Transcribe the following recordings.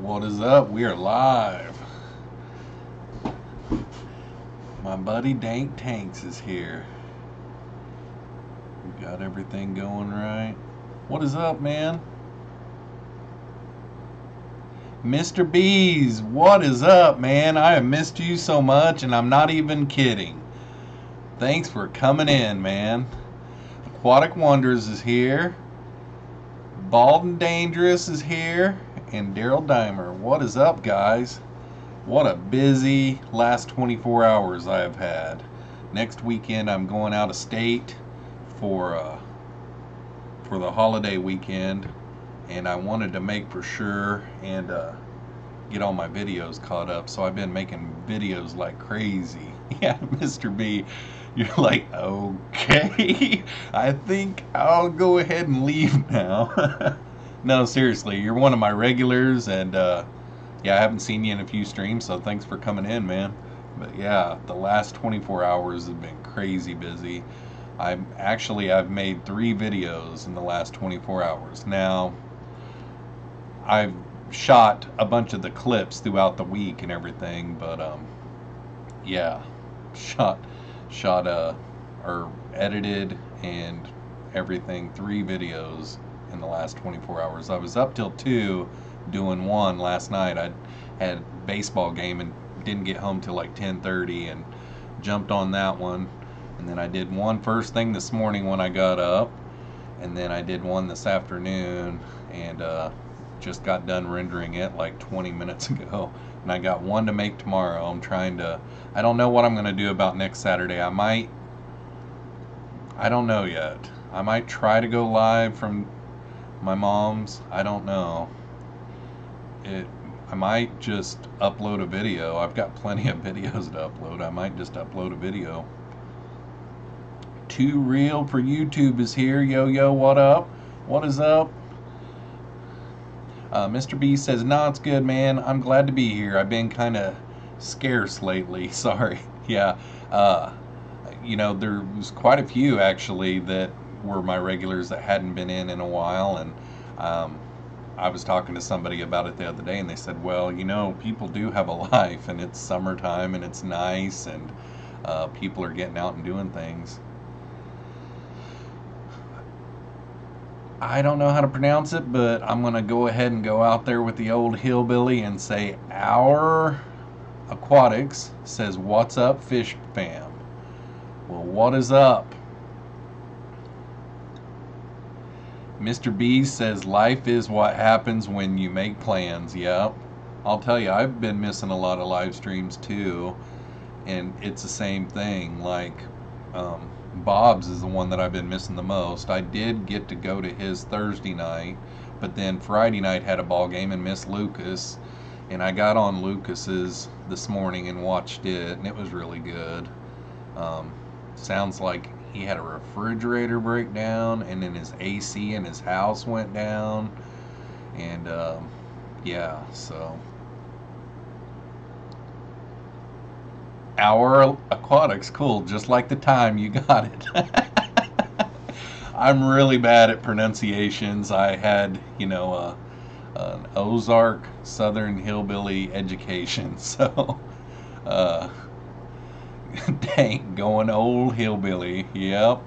What is up? We are live. My buddy Dank Tanks is here. We got everything going right. What is up, man? Mr. Bees, what is up, man? I have missed you so much, and I'm not even kidding. Thanks for coming in, man. Aquatic Wonders is here. Bald and Dangerous is here. And Daryl Dimer. What is up, guys? What a busy last 24 hours I have had. Next weekend I'm going out of state for the holiday weekend, and I wanted to make for sure and get all my videos caught up, so I've been making videos like crazy. Yeah, Mr. B, you're like, okay, I think I'll go ahead and leave now. No, seriously, you're one of my regulars, and yeah, I haven't seen you in a few streams, so thanks for coming in, man. But yeah, the last 24 hours have been crazy busy. I've made 3 videos in the last 24 hours. Now, I've shot a bunch of the clips throughout the week and everything, but yeah, shot or edited and everything, 3 videos in the last 24 hours. I was up till 2 doing one last night. I had a baseball game and didn't get home till like 10:30 and jumped on that one. And then I did one first thing this morning when I got up, and then I did one this afternoon, and just got done rendering it like 20 minutes ago. And I got one to make tomorrow. I don't know what I'm going to do about next Saturday. I don't know yet. I might try to go live from my mom's. I don't know. I might just upload a video. I've got plenty of videos to upload. I might just upload a video. Too Real for YouTube is here. Yo, what up? What is up? Mr. B says, no, it's good, man. I'm glad to be here. I've been kind of scarce lately. Sorry. Yeah. You know, there was quite a few, actually, that were my regulars that hadn't been in a while. And I was talking to somebody about it the other day, and they said, well, you know, people do have a life, and it's summertime, and it's nice, and people are getting out and doing things. I don't know how to pronounce it, but I'm going to go ahead and go out there with the old hillbilly and say, Our Aquatics says, what's up, fish fam? Well, what is up? Mr. B says, life is what happens when you make plans. Yep. I'll tell you, I've been missing a lot of live streams too, and it's the same thing. Like, Bob's is the one that I've been missing the most. I did get to go to his Thursday night, but then Friday night had a ball game and missed Lucas, and I got on Lucas's this morning and watched it, and it was really good. Sounds like he had a refrigerator breakdown, and then his AC in his house went down, and yeah, so Our Aquatics, cool, just like the time you got it. I'm really bad at pronunciations. I had, you know, an Ozark Southern hillbilly education, so dang, going old hillbilly. Yep.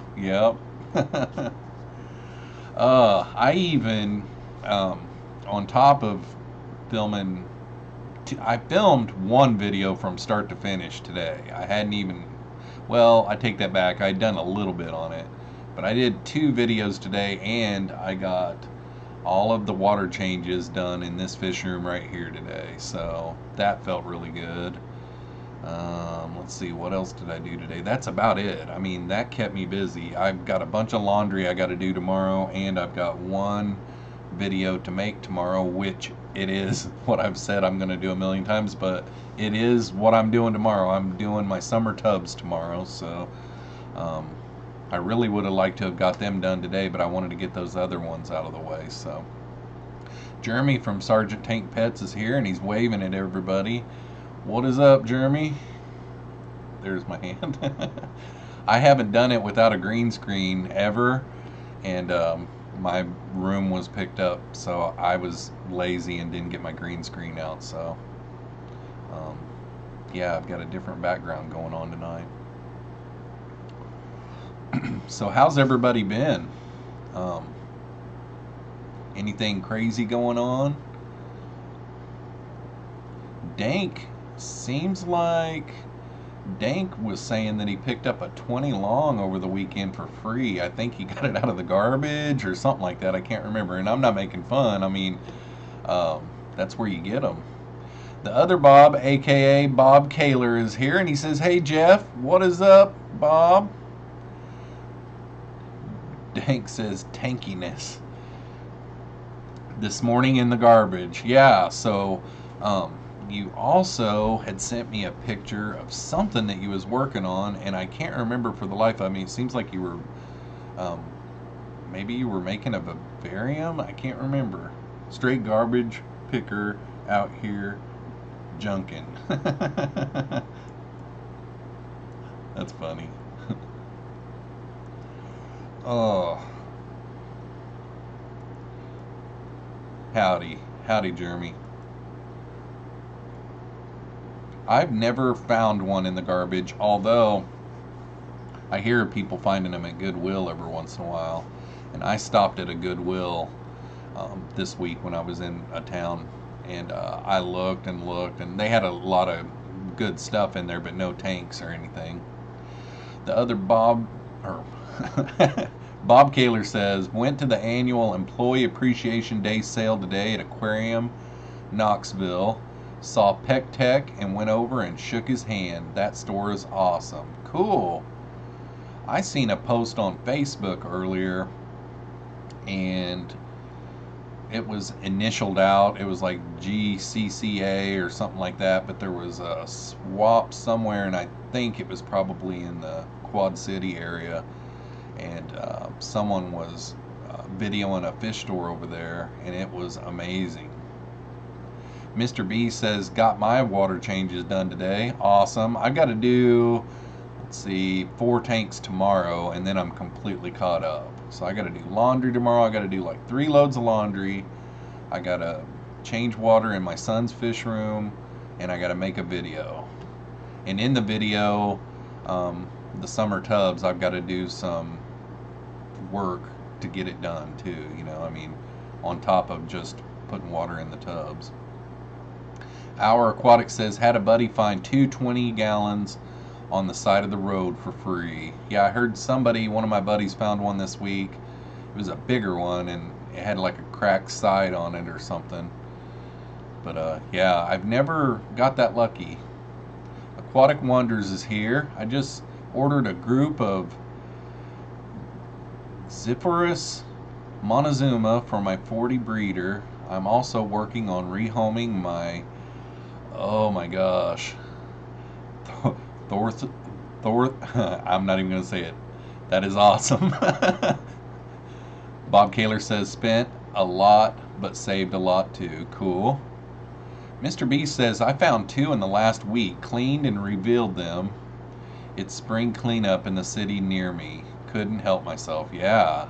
I even, on top of filming, I filmed one video from start to finish today. I hadn't even, well, I take that back. I'd done a little bit on it, but I did 2 videos today, and I got all of the water changes done in this fish room right here today, so that felt really good. Let's see, what else did I do today? That's about it. I mean, that kept me busy. I've got a bunch of laundry I got to do tomorrow, and I've got one video to make tomorrow, which it is what I've said I'm going to do a million times, but it is what I'm doing tomorrow. I'm doing my summer tubs tomorrow, so I really would have liked to have got them done today, but I wanted to get those other ones out of the way. So Jeremy from Sergeant Tank Pets is here, and he's waving at everybody. What is up, Jeremy? There's my hand. I haven't done it without a green screen ever, and my room was picked up, so I was lazy and didn't get my green screen out. So um, yeah, I've got a different background going on tonight. So how's everybody been? Um, Anything crazy going on? Dank seems like Dank was saying that he picked up a 20 long over the weekend for free. I think he got it out of the garbage or something like that. I can't remember. And I'm not making fun. I mean, um, that's where you get them. The other Bob, aka Bob Kaler, is here, and he says, "Hey Jeff, what is up, Bob?" Dank says, "Tankiness this morning in the garbage." Yeah, so you also had sent me a picture of something that you was working on, and I can't remember for the life of me. It seems like you were um, maybe you were making a vivarium. I can't remember. Straight garbage picker out here junkin'. That's funny. Oh, howdy, Jeremy. I've never found one in the garbage, although I hear people finding them at Goodwill every once in a while. And I stopped at a Goodwill this week when I was in a town, and I looked and looked, and they had a lot of good stuff in there, but no tanks or anything. The other Bob, or Bob Kaler says, went to the annual Employee Appreciation Day sale today at Aquarium, Knoxville. Saw Peck Tech and went over and shook his hand. That store is awesome. Cool. I seen a post on Facebook earlier, and it was initialed out. It was like GCCA or something like that, but there was a swap somewhere, and I think it was probably in the Quad City area, and someone was videoing a fish store over there, and it was amazing. Mr. B says, got my water changes done today. Awesome. I got to do, let's see, 4 tanks tomorrow, and then I'm completely caught up. So I got to do laundry tomorrow. I got to do like 3 loads of laundry. I got to change water in my son's fish room, and I got to make a video. And in the video, the summer tubs, I've got to do some work to get it done too. You know, I mean, on top of just putting water in the tubs. Our Aquatic says, had a buddy find 2 20 gallons on the side of the road for free. Yeah, I heard one of my buddies found one this week. It was a bigger one, and it had like a cracked side on it or something. But yeah, I've never got that lucky. Aquatic Wonders is here. I just ordered a group of Jeffroz Montezuma for my 40 breeder. I'm also working on rehoming my, oh my gosh, I'm not even going to say it. That is awesome. Bob Kaler says, spent a lot, but saved a lot too. Cool. Mr. B says, I found 2 in the last week, cleaned and revealed them. It's spring cleanup in the city near me. Couldn't help myself. Yeah,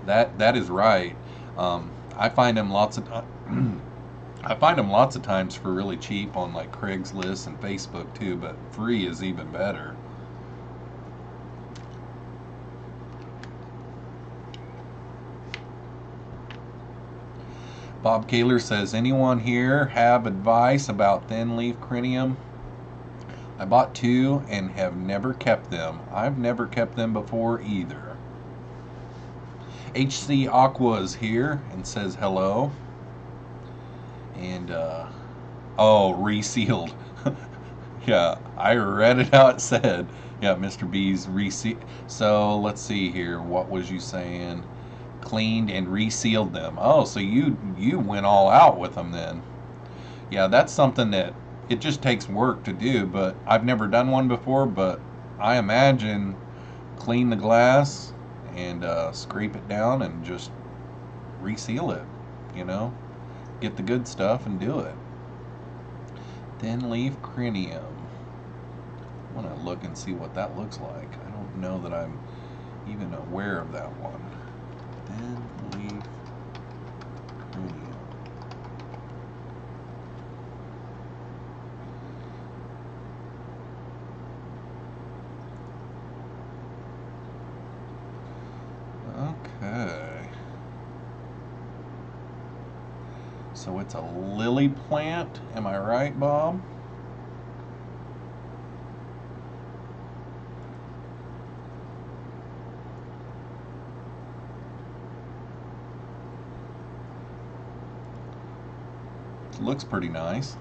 that is right. I find them lots of times for really cheap on like Craigslist and Facebook too, but free is even better. Bob Kaler says, anyone here have advice about thin leaf crinium? I bought 2 and have never kept them. I've never kept them before either. HC Aqua is here and says hello. And, oh, resealed. Yeah, I read it how it said. Yeah, Mr. B's resealed. So, let's see here. What was you saying? Cleaned and resealed them. Oh, so you went all out with them then. Yeah, that's something that it just takes work to do, but I've never done one before, but I imagine clean the glass and scrape it down and just reseal it, you know, get the good stuff and do it. Thin leaf crinium. I want to look and see what that looks like. I don't know that I'm even aware of that one. Thin leaf radio. Okay. So it's a lily plant, am I right, Bob? Looks pretty nice.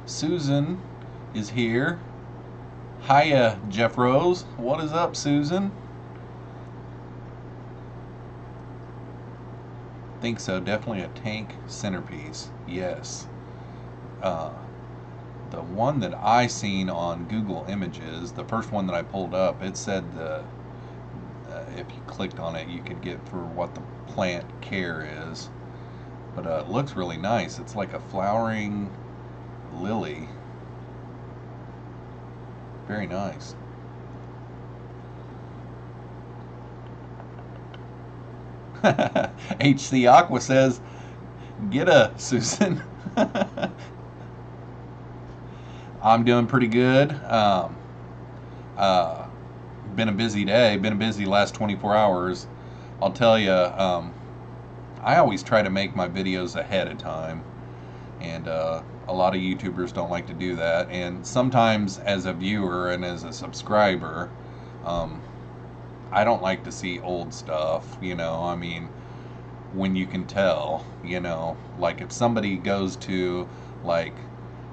Susan is here. Hiya, Jeffroz. What is up, Susan? Think so. Definitely a tank centerpiece. Yes. The one that I seen on Google Images, the first one that I pulled up, it said if you clicked on it, you could get for what the plant care is. But it looks really nice. It's like a flowering lily. Very nice. HC Aqua says, get a Susan. I'm doing pretty good. Been a busy day, been a busy last 24 hours. I'll tell you, I always try to make my videos ahead of time, and a lot of YouTubers don't like to do that. And sometimes as a viewer and as a subscriber, I don't like to see old stuff, you know. I mean, when you can tell, you know, like if somebody goes to like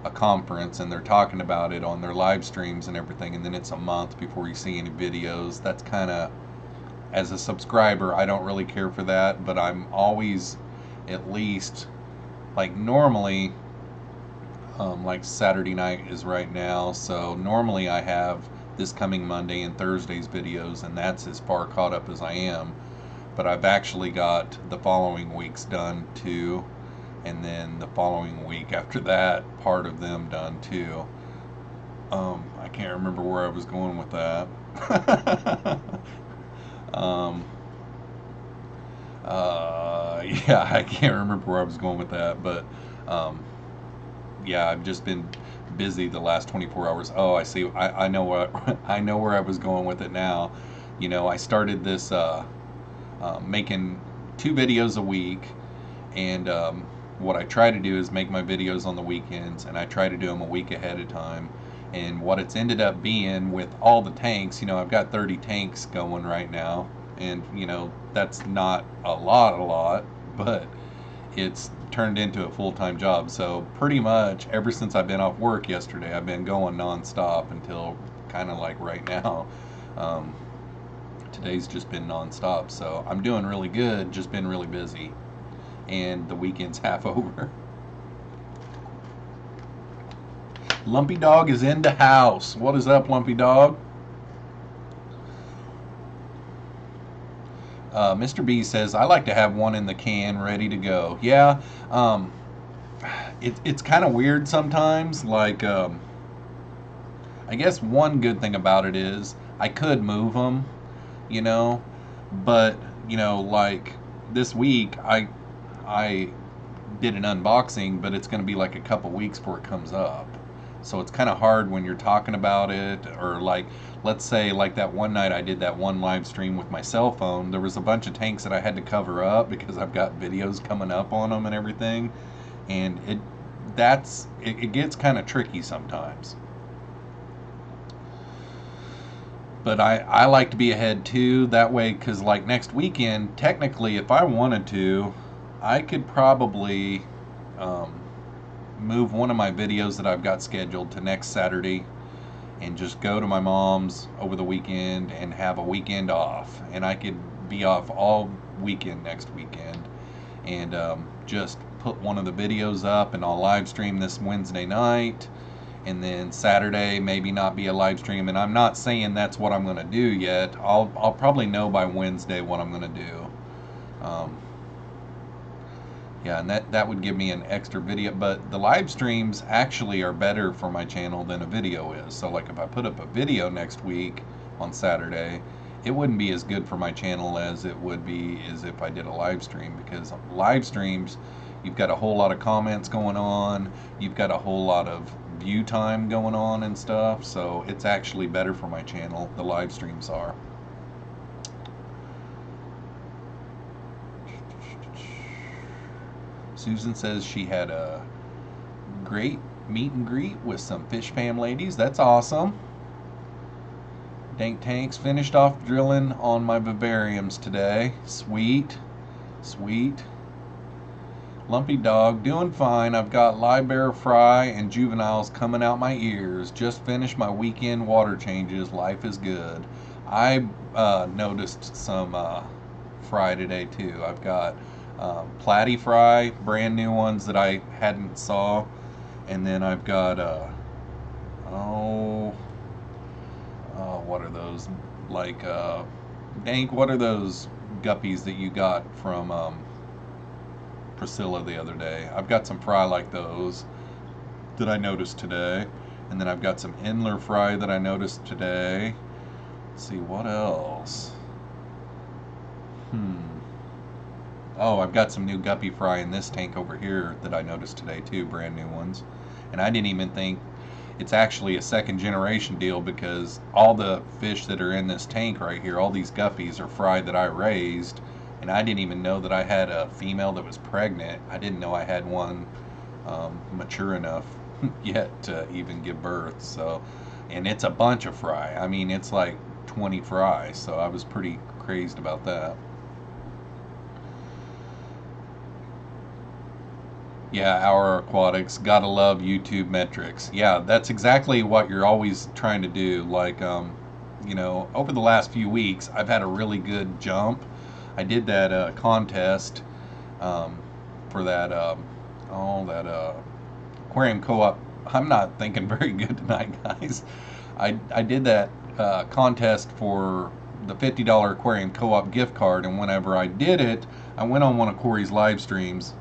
a conference and they're talking about it on their live streams and everything, and then it's a month before you see any videos, that's kind of, as a subscriber, I don't really care for that. But I'm always at least, like normally, like Saturday night is right now, so normally I have this coming Monday and Thursday's videos, and that's as far caught up as I am. But I've actually got the following week's done too, and then the following week after that, part of them done too. I can't remember where I was going with that. Yeah, I can't remember where I was going with that, but yeah, I've just been busy the last 24 hours. Oh, I see. I know what I know where I was going with it now. You know, I started this making 2 videos a week, and what I try to do is make my videos on the weekends, and I try to do them a week ahead of time. And what it's ended up being with all the tanks, you know, I've got 30 tanks going right now, and you know, that's not a lot, but it's turned into a full-time job. So pretty much ever since I've been off work yesterday, I've been going non-stop until kind of like right now. Today's just been non-stop, so I'm doing really good, just been really busy, and the weekend's half over. Lumpy Dog is in the house. What is up, Lumpy Dog? Mr. B says, I like to have one in the can ready to go. Yeah, it's kind of weird sometimes. Like, I guess one good thing about it is I could move them, you know, but, you know, like this week I did an unboxing, but it's going to be like a couple weeks before it comes up. So it's kind of hard when you're talking about it, or like, let's say like that one night I did that one live stream with my cell phone. There was a bunch of tanks that I had to cover up because I've got videos coming up on them and everything. And it gets kind of tricky sometimes. But I like to be ahead too, that way, because like next weekend, technically if I wanted to, I could probably move one of my videos that I've got scheduled to next Saturday and just go to my mom's over the weekend and have a weekend off, and I could be off all weekend next weekend, and just put one of the videos up, and I'll live stream this Wednesday night, and then Saturday maybe not be a live stream. And I'm not saying that's what I'm going to do yet. I'll probably know by Wednesday what I'm going to do. Yeah, and that would give me an extra video, but the live streams actually are better for my channel than a video is. So like if I put up a video next week on Saturday, it wouldn't be as good for my channel as it would be as if I did a live stream, because live streams, you've got a whole lot of comments going on, you've got a whole lot of view time going on and stuff, so it's actually better for my channel, the live streams are. Susan says she had a great meet and greet with some fish fam ladies. That's awesome. Dank Tanks finished off drilling on my vivariums today. Sweet, sweet. Lumpy Dog, doing fine. I've got live fry and juveniles coming out my ears. Just finished my weekend water changes. Life is good. I noticed some fry today too. I've got platy fry, brand new ones that I hadn't saw, and then I've got what are those, like Dank, what are those guppies that you got from Priscilla the other day? I've got some fry like those that I noticed today, and then I've got some Endler fry that I noticed today. Let's see what else. Oh, I've got some new guppy fry in this tank over here that I noticed today too, brand new ones. And I didn't even think it's actually a second generation deal, because all the fish that are in this tank right here, all these guppies are fry that I raised, and I didn't even know that I had a female that was pregnant. I didn't know I had one mature enough yet to even give birth. So, and it's a bunch of fry. I mean, it's like 20 fry, so I was pretty crazed about that. Yeah, Our Aquatics, gotta love YouTube metrics. Yeah, that's exactly what you're always trying to do. Like, you know, over the last few weeks, I've had a really good jump. I did that contest for that, aquarium co-op. I'm not thinking very good tonight, guys. I did that contest for the $50 aquarium co-op gift card, and whenever I did it, I went on one of Corey's live streams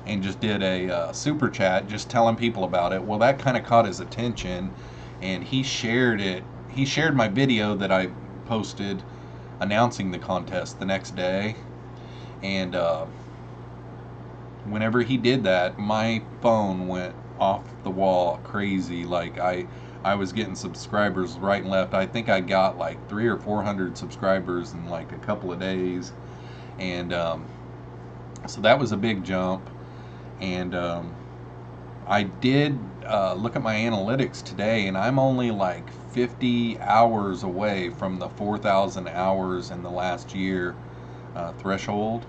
and just did a super chat just telling people about it. Well, that kind of caught his attention, and he shared it. He shared my video that I posted announcing the contest the next day, and whenever he did that, my phone went off the wall crazy. Like I was getting subscribers right and left. I think I got like 300 or 400 subscribers in like a couple of days, and so that was a big jump. And I did look at my analytics today, and I'm only like 50 hours away from the 4,000 hours in the last year threshold.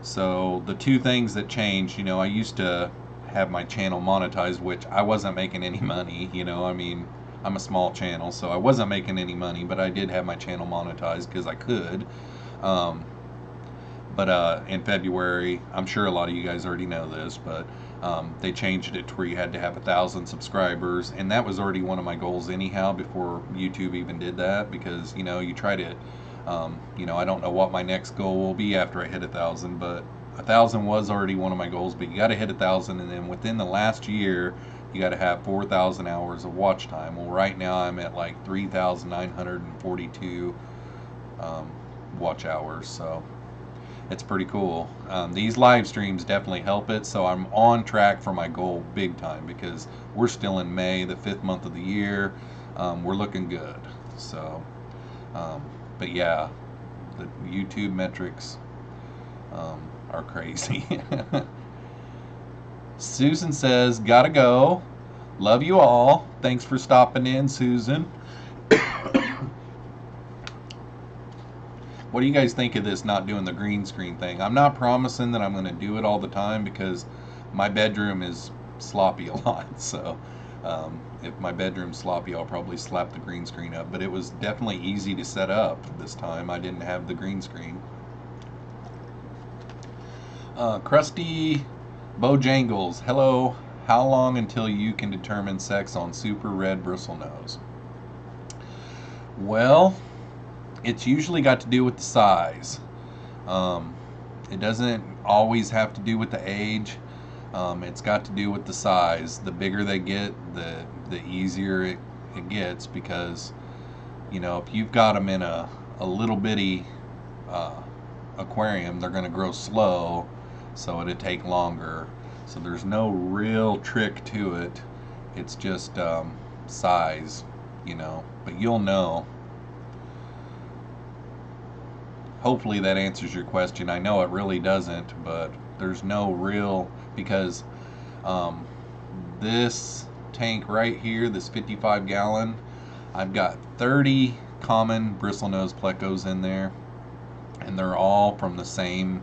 So the two things that changed, you know, I used to have my channel monetized, which I wasn't making any money, you know, I mean, I'm a small channel, so I wasn't making any money, but I did have my channel monetized because I could. But in February, I'm sure a lot of you guys already know this, but they changed it to where you had to have 1,000 subscribers, and that was already one of my goals anyhow before YouTube even did that, because, you know, you try to, you know, I don't know what my next goal will be after I hit 1,000, but 1,000 was already one of my goals, but you got to hit 1,000, and then within the last year, you got to have 4,000 hours of watch time. Well, right now I'm at like 3,942 watch hours, so it's pretty cool. These live streams definitely help it, so I'm on track for my goal big time, because we're still in May, the 5th month of the year. We're looking good. So, but yeah, the YouTube metrics are crazy. Susan says, gotta go. Love you all. Thanks for stopping in, Susan. What do you guys think of this not doing the green screen thing? I'm not promising that I'm going to do it all the time, because my bedroom is sloppy a lot. So if my bedroom's sloppy, I'll probably slap the green screen up. But it was definitely easy to set up this time. I didn't have the green screen. Krusty Bojangles, hello. How long until you can determine sex on super red bristlenose? Well, it's usually got to do with the size. It doesn't always have to do with the age. It's got to do with the size. The bigger they get, the easier it gets, because if you've got them in a little bitty aquarium, they're going to grow slow, so it'd take longer. So there's no real trick to it. It's just size, but you'll know. Hopefully that answers your question. I know it really doesn't, but there's no real, because this tank right here, this 55-gallon, I've got 30 common bristlenose plecos in there, and they're all from the same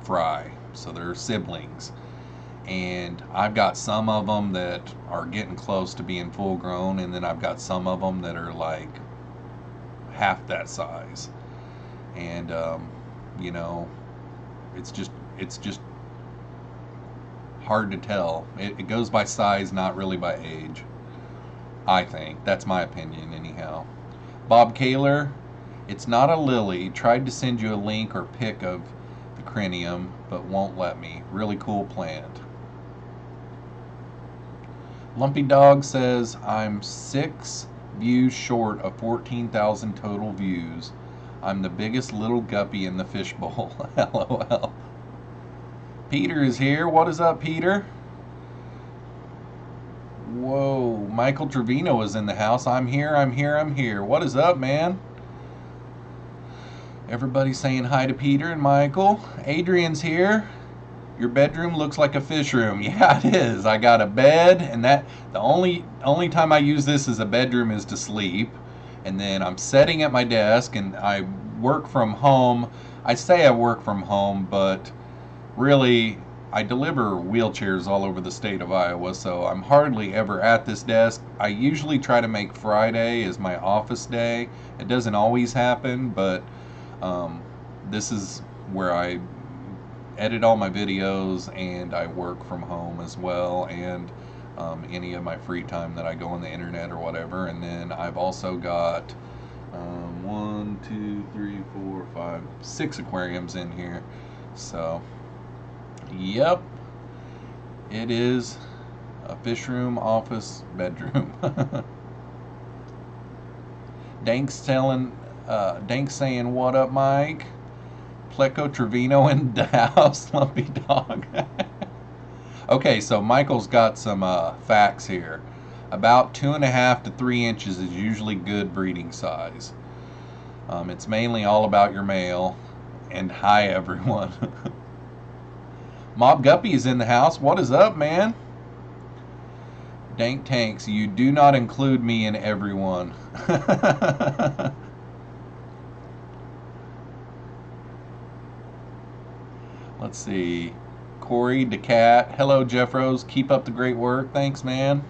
fry, so they're siblings. And I've got some of them that are getting close to being full grown, and then I've got some of them that are like half that size. And it's just hard to tell. It goes by size, not really by age, I think. That's my opinion anyhow. Bob Kaler, it's not a lily. Tried to send you a link or pic of the crinium, but won't let me. Really cool plant. Lumpy Dog says, I'm 6 views short of 14,000 total views. I'm the biggest little guppy in the fishbowl. LOL. Peter is here. What is up, Peter? Whoa, Michael Trevino is in the house. I'm here, I'm here, I'm here. What is up, man? Everybody saying hi to Peter and Michael. Adrian's here. Your bedroom looks like a fish room. Yeah, it is. I got a bed, and the only time I use this as a bedroom is to sleep. And then I'm sitting at my desk, and I work from home. I say I work from home, but really I deliver wheelchairs all over the state of Iowa, so I'm hardly ever at this desk. I usually try to make Friday as my office day. It doesn't always happen, but this is where I edit all my videos, and I work from home as well, and any of my free time that I go on the internet or whatever. And then I've also got 1, 2, 3, 4, 5, 6 aquariums in here. So yep, it is a fish room, office, bedroom. Dank's saying, what up, Mike? Pleco Trevino in the house. Lumpy Dog. Okay, so Michael's got some facts here. About 2.5 to 3 inches is usually good breeding size. It's mainly all about your male. And hi, everyone. Mob Guppy is in the house. What is up, man? Dank Tanks, you do not include me in everyone. Let's see. Corey DeCat. Hello, Jeffroz. Keep up the great work. Thanks, man.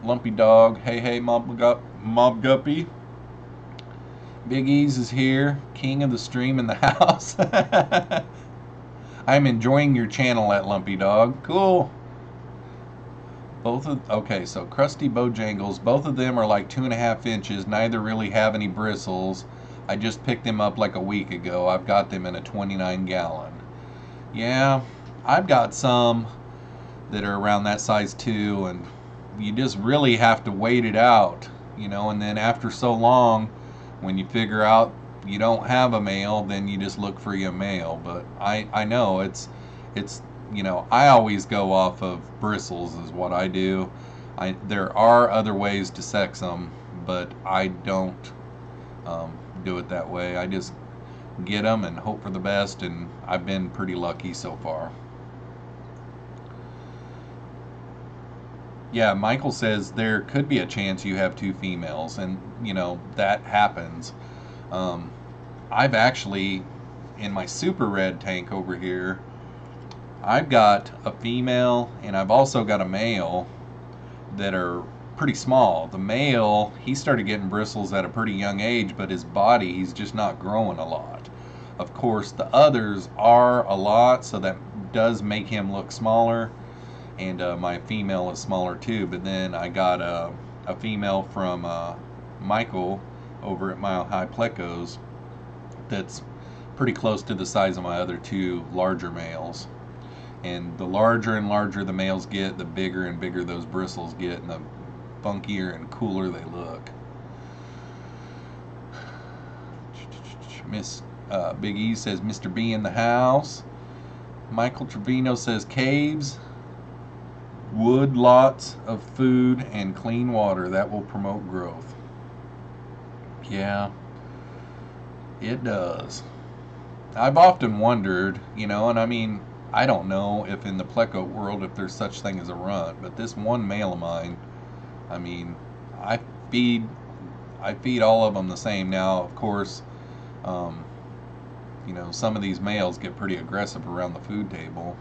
Lumpy Dog. Hey, hey, Mob Guppy. Big E's is here. King of the stream in the house. I'm enjoying your channel at Lumpy Dog. Cool. Okay, so Krusty Bojangles. Both of them are like 2.5 inches. Neither really have any bristles. I just picked them up like a week ago. I've got them in a 29-gallon. Yeah, I've got some that are around that size too, and you just really have to wait it out, and then after so long, when you figure out you don't have a male, then you just look for your male. But I know it's I always go off of bristles is what I do. There are other ways to sex them, but I don't do it that way. I just get them and hope for the best, and I've been pretty lucky so far. Yeah, Michael says there could be a chance you have 2 females, and that happens. I've actually, in my super red tank over here, I've got a female and I've also got a male that are pretty small. The male, he started getting bristles at a pretty young age, but his body, he's just not growing a lot. Of course, the others are a lot, so that does make him look smaller. And my female is smaller too. But then I got a female from Michael over at Mile High Plecos that's pretty close to the size of my other two larger males. And the larger and larger the males get, the bigger and bigger those bristles get, and the funkier and cooler they look. Miss Big E says Mr. B in the house. Michael Trevino says caves, wood, lots of food, and clean water. That will promote growth. Yeah, it does. I've often wondered, you know, and I mean, I don't know if in the pleco world if there's such thing as a runt, but this one male of mine, I mean, I feed all of them the same. Now, of course, you know, some of these males get pretty aggressive around the food table.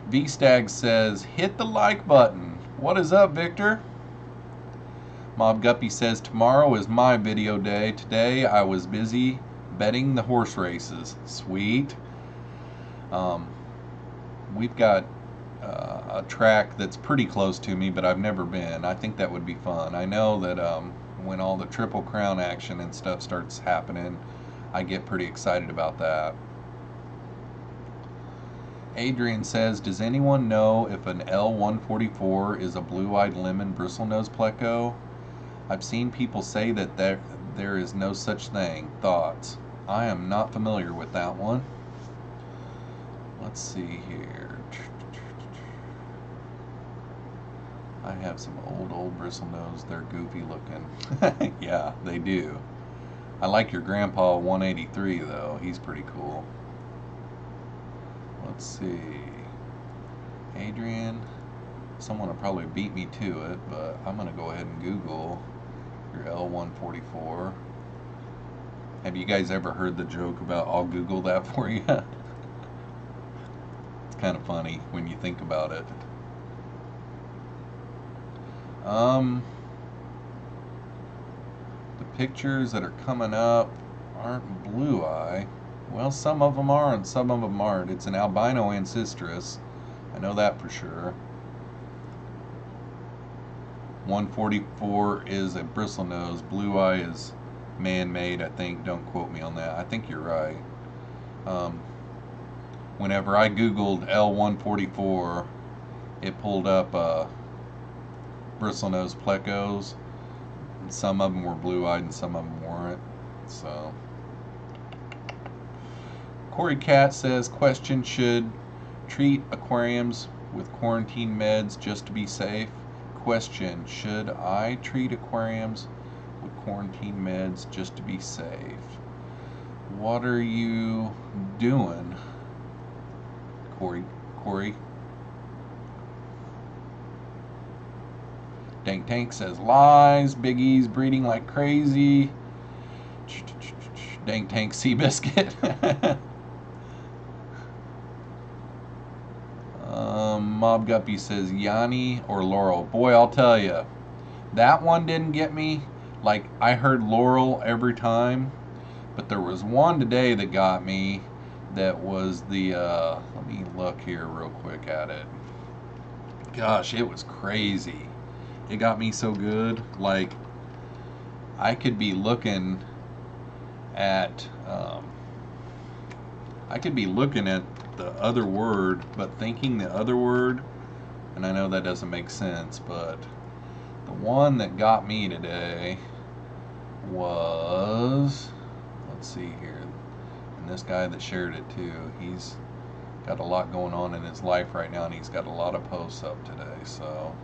V-Stag says, hit the like button. What is up, Victor? Mob Guppy says, tomorrow is my video day. Today I was busy betting the horse races. Sweet. We've got a track that's pretty close to me, but I've never been. I think that would be fun. I know that when all the Triple Crown action and stuff starts happening, I get pretty excited about that. Adrian says, does anyone know if an L144 is a blue-eyed lemon bristlenose pleco? I've seen people say that there is no such thing. Thoughts? I am not familiar with that one. Let's see here. I have some old bristlenose. They're goofy looking. Yeah, they do. I like your grandpa 183 though. He's pretty cool. Let's see. Adrian, someone will probably beat me to it, but I'm going to go ahead and Google your L144. Have you guys ever heard the joke about I'll Google that for you? It's kind of funny when you think about it. The pictures that are coming up aren't blue eye. Well, some of them are and some of them aren't. It's an albino ancestress. I know that for sure. 144 is a bristlenose. Blue eye is man-made, I think. Don't quote me on that. I think you're right. Whenever I Googled L144, it pulled up bristlenose plecos. Some of them were blue-eyed and some of them weren't. So, Corey Cat says, question, should treat aquariums with quarantine meds just to be safe? Question, should I treat aquariums with quarantine meds just to be safe? What are you doing, Corey? Dank Tank says lies. Big E's breeding like crazy. Dank Tank Seabiscuit. Mob Guppy says Yanni or Laurel. Boy, I'll tell you, that one didn't get me. Like, I heard Laurel every time, but there was one today that got me. That was the let me look here real quick at it. Gosh, it was crazy. It got me so good. Like, I could be looking at the other word, but thinking the other word, and I know that doesn't make sense, but the one that got me today was, let's see here, and this guy that shared it too, he's got a lot going on in his life right now, and he's got a lot of posts up today, so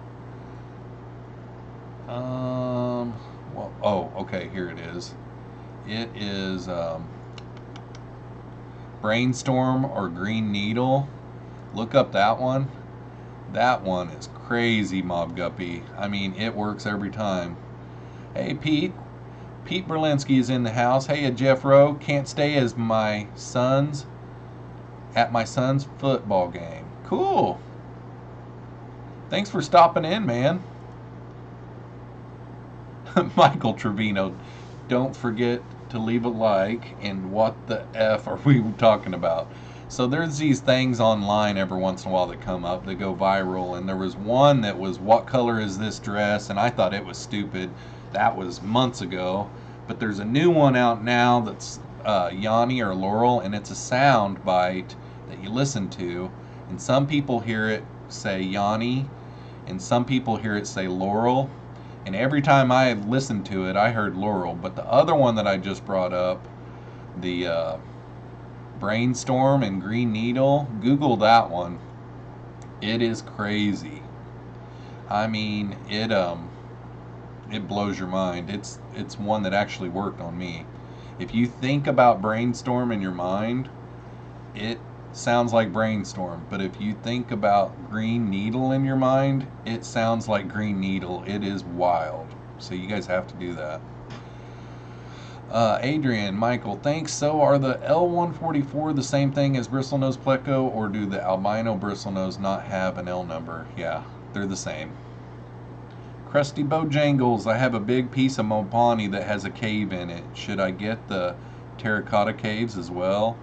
well, oh, okay, here it is. It is Brainstorm or Green Needle. Look up that one. That one is crazy, Mob Guppy. I mean, it works every time. Hey, Pete Berlinski is in the house. Hey, Jeffro, can't stay at my son's football game. Cool. Thanks for stopping in, man. Michael Trevino, don't forget to leave a like, and what the F are we talking about? So there's these things online every once in a while that come up, that go viral, and there was one that was, what color is this dress? And I thought it was stupid. That was months ago. But there's a new one out now that's Yanni or Laurel, and it's a sound bite that you listen to, and some people hear it say Yanni, and some people hear it say Laurel. And every time I listened to it, I heard Laurel. But the other one that I just brought up, the Brainstorm and Green Needle, Google that one. It is crazy. I mean, it blows your mind. It's one that actually worked on me. If you think about Brainstorm in your mind, it sounds like Brainstorm. But if you think about Green Needle in your mind, it sounds like Green Needle. It is wild. So you guys have to do that. Adrian, Michael, thanks. So are the L144 the same thing as bristlenose pleco, or do the albino bristlenose not have an L number? Yeah, they're the same. Krusty Bojangles, I have a big piece of Mopani that has a cave in it. Should I get the terracotta caves as well?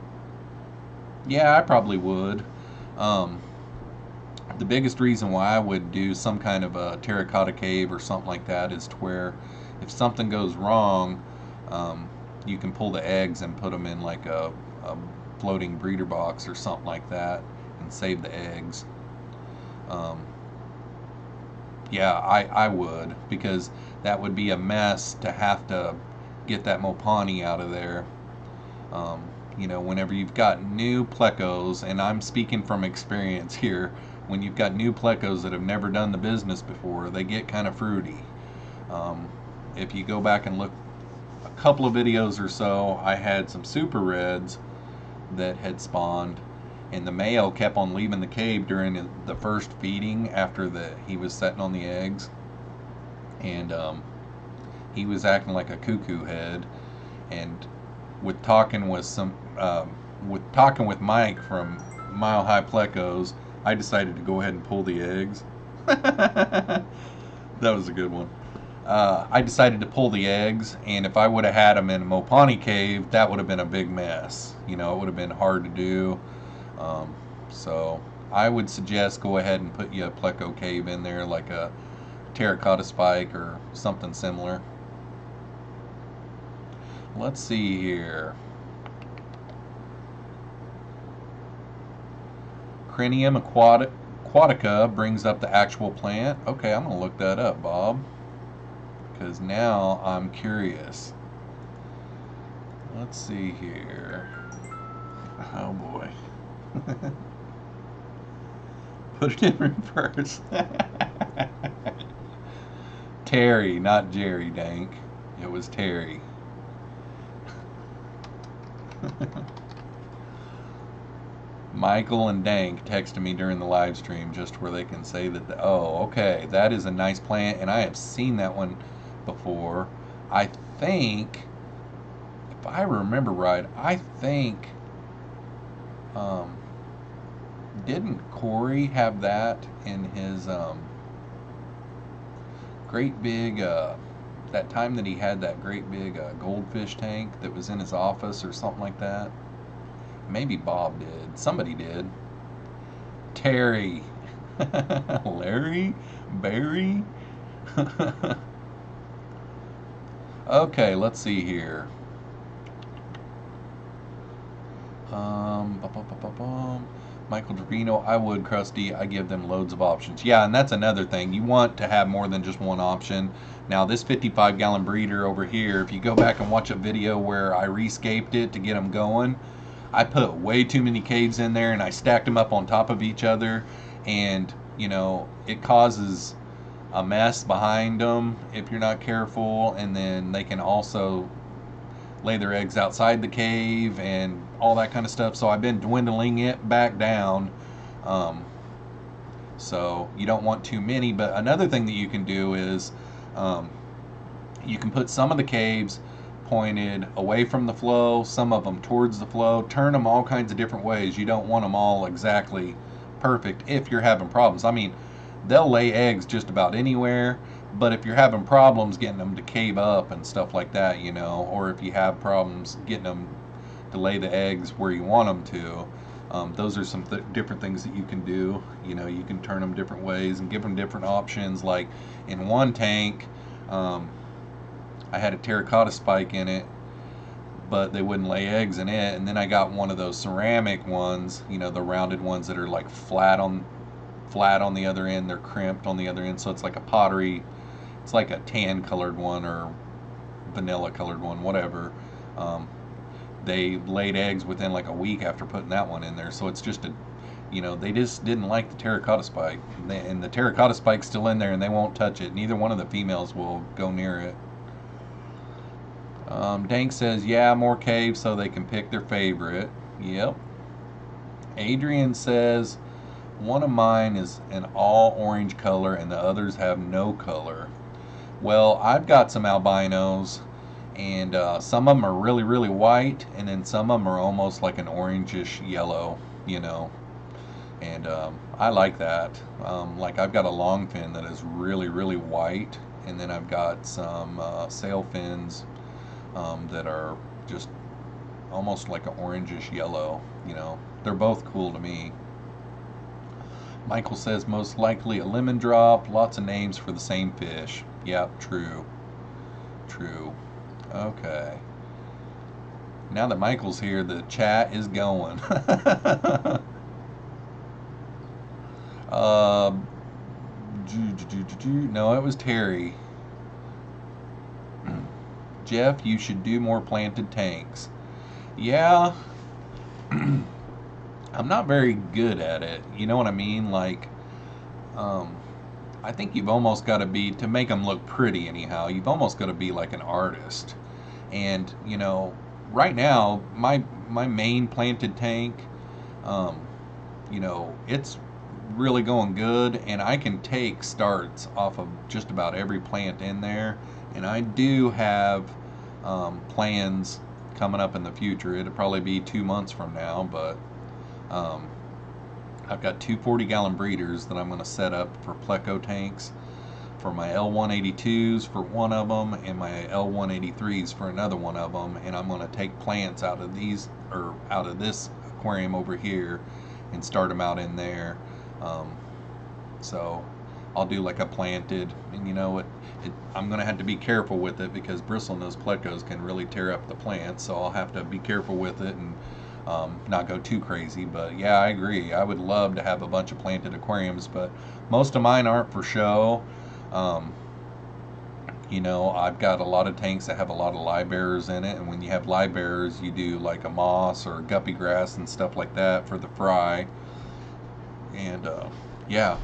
Yeah, I probably would. The biggest reason why I would do some kind of a terracotta cave or something like that is to where if something goes wrong, you can pull the eggs and put them in like a floating breeder box or something like that and save the eggs. Yeah, I would, because that would be a mess to have to get that Mopani out of there. You know, whenever you've got new plecos, and I'm speaking from experience here, when you've got new plecos that have never done the business before, they get kind of fruity. If you go back and look a couple of videos or so, I had some super reds that had spawned, and the male kept on leaving the cave during the first feeding after he was setting on the eggs, and he was acting like a cuckoo head. And with talking with Mike from Mile High Plecos, I decided to go ahead and pull the eggs. That was a good one. I decided to pull the eggs, and if I would have had them in a Mopani cave, that would have been a big mess. You know, it would have been hard to do. So I would suggest go ahead and put you a pleco cave in there, like a terracotta spike or something similar. Let's see here. Crinium aquatica brings up the actual plant. Okay, I'm gonna look that up, Bob, because now I'm curious. Let's see here. Oh boy. Put it in reverse. Terry, not Jerry, Dank. It was Terry. Michael and Dank texted me during the live stream just where they can say that, oh, okay, that is a nice plant, and I have seen that one before. I think, if I remember right, I think, didn't Corey have that in his great big, that time that he had that great big goldfish tank that was in his office or something like that? Maybe Bob did. Somebody did. Terry. Larry? Barry? Okay, let's see here. Michael Trevino, I would, Krusty. I give them loads of options. Yeah, and that's another thing. You want to have more than just one option. Now, this 55-gallon breeder over here, if you go back and watch a video where I rescaped it to get them going, I put way too many caves in there, and I stacked them up on top of each other, and, you know, it causes a mess behind them if you're not careful, and then they can also lay their eggs outside the cave and all that kind of stuff. So I've been dwindling it back down. So you don't want too many. But another thing that you can do is you can put some of the caves pointed away from the flow, some of them towards the flow, turn them all kinds of different ways. You don't want them all exactly perfect if you're having problems. I mean, they'll lay eggs just about anywhere, but if you're having problems getting them to cave up and stuff like that, you know, or if you have problems getting them to lay the eggs where you want them to, those are some different things that you can do. You know, you can turn them different ways and give them different options. Like in one tank, I had a terracotta spike in it, but they wouldn't lay eggs in it. And then I got one of those ceramic ones, you know, the rounded ones that are like flat on the other end. They're crimped on the other end, so it's like a pottery. It's like a tan colored one or vanilla colored one, whatever. Um, they laid eggs within like a week after putting that one in there. So it's just a, you know, they just didn't like the terracotta spike, and the terracotta spike's still in there, and they won't touch it. Neither one of the females will go near it. Dank says, yeah, more caves so they can pick their favorite. Yep. Adrian says, one of mine is an all orange color and the others have no color. Well, I've got some albinos, and some of them are really, really white, and then some of them are almost like an orangish yellow, you know. And I like that. Like I've got a long fin that is really, really white, and then I've got some sail fins that are just almost like an orangish yellow, you know. They're both cool to me. Michael says most likely a lemon drop, lots of names for the same fish. Yep, true. True. Okay. Now that Michael's here, the chat is going. No, it was Terry. Jeff, you should do more planted tanks. Yeah. I'm not very good at it. You know what I mean? Like, I think you've almost got to be, to make them look pretty anyhow, you've almost got to be like an artist. And, you know, right now, my main planted tank, you know, it's really going good, and I can take starts off of just about every plant in there. And I do have plans coming up in the future. It'll probably be 2 months from now, but I've got two 40-gallon breeders that I'm going to set up for pleco tanks for my L182s for one of them and my L183s for another one of them. And I'm going to take plants out of these, or out of this aquarium over here, and start them out in there. So I'll do like a planted, and you know, I'm going to have to be careful with it because bristlenose plecos can really tear up the plants, so I'll have to be careful with it and not go too crazy. But yeah, I agree. I would love to have a bunch of planted aquariums, but most of mine aren't for show. You know, I've got a lot of tanks that have a lot of live bearers in it, and when you have live bearers, you do like a moss or guppy grass and stuff like that for the fry. And yeah,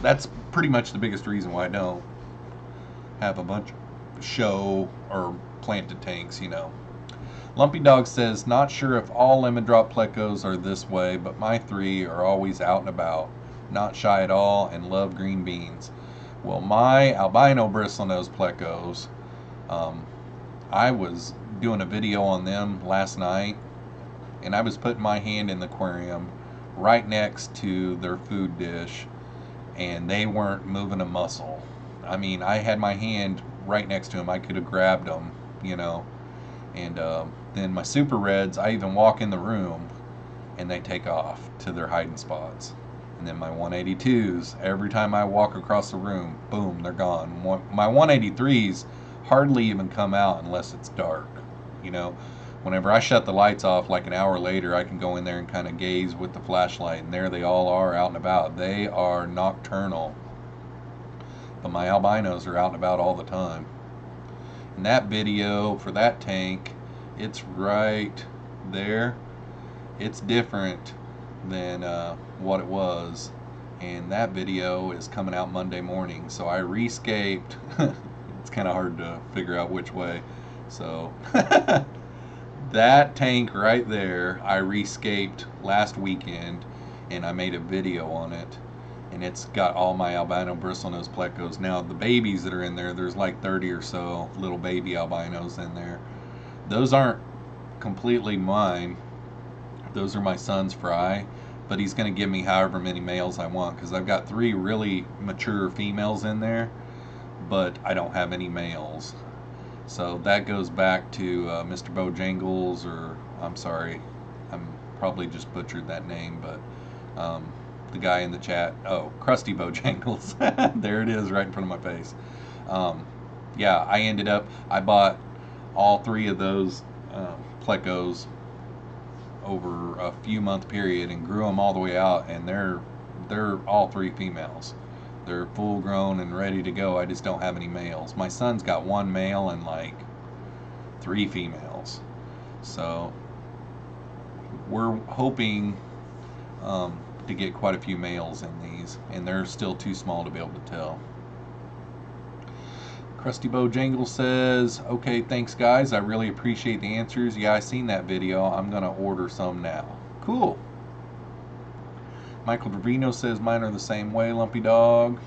that's pretty much the biggest reason why I don't have a bunch of show or planted tanks, you know. Lumpy Dog says, not sure if all lemon drop plecos are this way, but my three are always out and about, not shy at all, and love green beans. Well, my albino bristlenose plecos, I was doing a video on them last night, and I was putting my hand in the aquarium right next to their food dish, and they weren't moving a muscle. I mean, I had my hand right next to them. I could have grabbed them, you know. And then my super reds, I even walk in the room and they take off to their hiding spots. And then my 182s, every time I walk across the room, boom, they're gone. My 183s hardly even come out unless it's dark. You know, whenever I shut the lights off, like an hour later, I can go in there and kind of gaze with the flashlight, and there they all are out and about. They are nocturnal. But my albinos are out and about all the time. And that video for that tank, it's right there. It's different than what it was, and that video is coming out Monday morning. So I rescaped. It's kind of hard to figure out which way. So that tank right there, I rescaped last weekend, and I made a video on it. And it's got all my albino bristlenose plecos. Now the babies that are in there, there's like 30 or so little baby albinos in there. Those aren't completely mine. Those are my son's fry, but he's going to give me however many males I want, because I've got 3 really mature females in there, but I don't have any males. So that goes back to Mr. Bojangles, or I'm sorry, I'm probably just butchered that name, but the guy in the chat, oh, Krusty Bojangles. There it is, right in front of my face. yeah, I bought all three of those plecos over a few month period and grew them all the way out, and they're all three females. They're full grown and ready to go. I just don't have any males. My son's got one male and like three females. So we're hoping to get quite a few males in these, and they're still too small to be able to tell. Krusty Bojangle says, okay, thanks guys, I really appreciate the answers. Yeah, I seen that video. I'm gonna order some now. Cool. Michael Trevino says, mine are the same way, Lumpy Dog.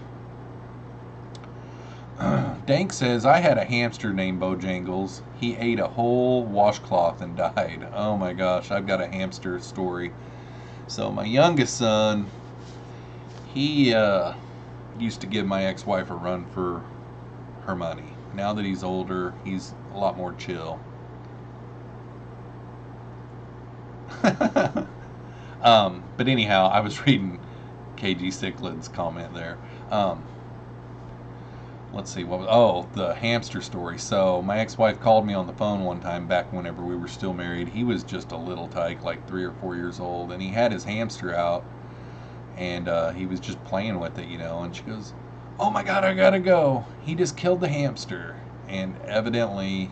Dank says, I had a hamster named Bojangles. He ate a whole washcloth and died. Oh my gosh, I've got a hamster story. So my youngest son, he used to give my ex-wife a run for her money. Now that he's older, he's a lot more chill. But anyhow, I was reading KG Cichlids' comment there. Let's see, the hamster story. So my ex-wife called me on the phone one time back whenever we were still married. He was just a little tyke, like 3 or 4 years old, and he had his hamster out, and he was just playing with it, and she goes, oh my God, I gotta go. He just killed the hamster. And evidently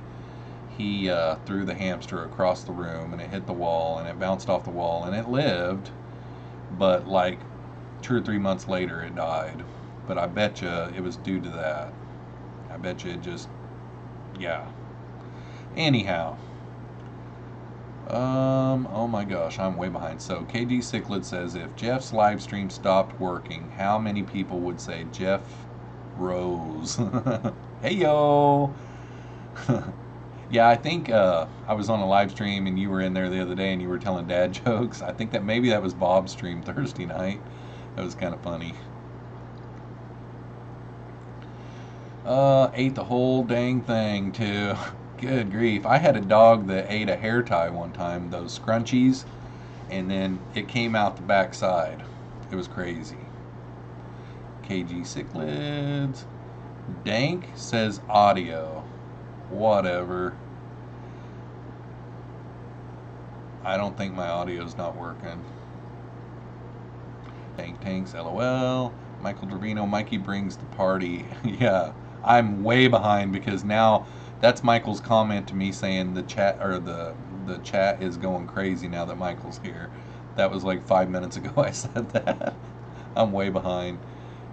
he threw the hamster across the room, and it hit the wall, and it bounced off the wall, and it lived, but like 2 or 3 months later it died. But I bet you it was due to that. I bet you it just, yeah. Anyhow. Oh my gosh, I'm way behind. So KG Cichlid says, if Jeff's live stream stopped working, how many people would say Jeff Rose? Hey yo. Yeah, I think I was on a live stream and you were in there the other day and you were telling dad jokes. I think maybe that was Bob's stream Thursday night. That was kind of funny. Ate the whole dang thing too. Good grief. I had a dog that ate a hair tie one time, those scrunchies, and then it came out the backside. It was crazy. KG Cichlids. Dank says audio. Whatever. I don't think my audio's not working. Dank Tanks, LOL. Michael Trevino, Mikey brings the party. Yeah, I'm way behind because now that's Michael's comment to me saying the chat is going crazy now that Michael's here. That was like 5 minutes ago I said that. I'm way behind.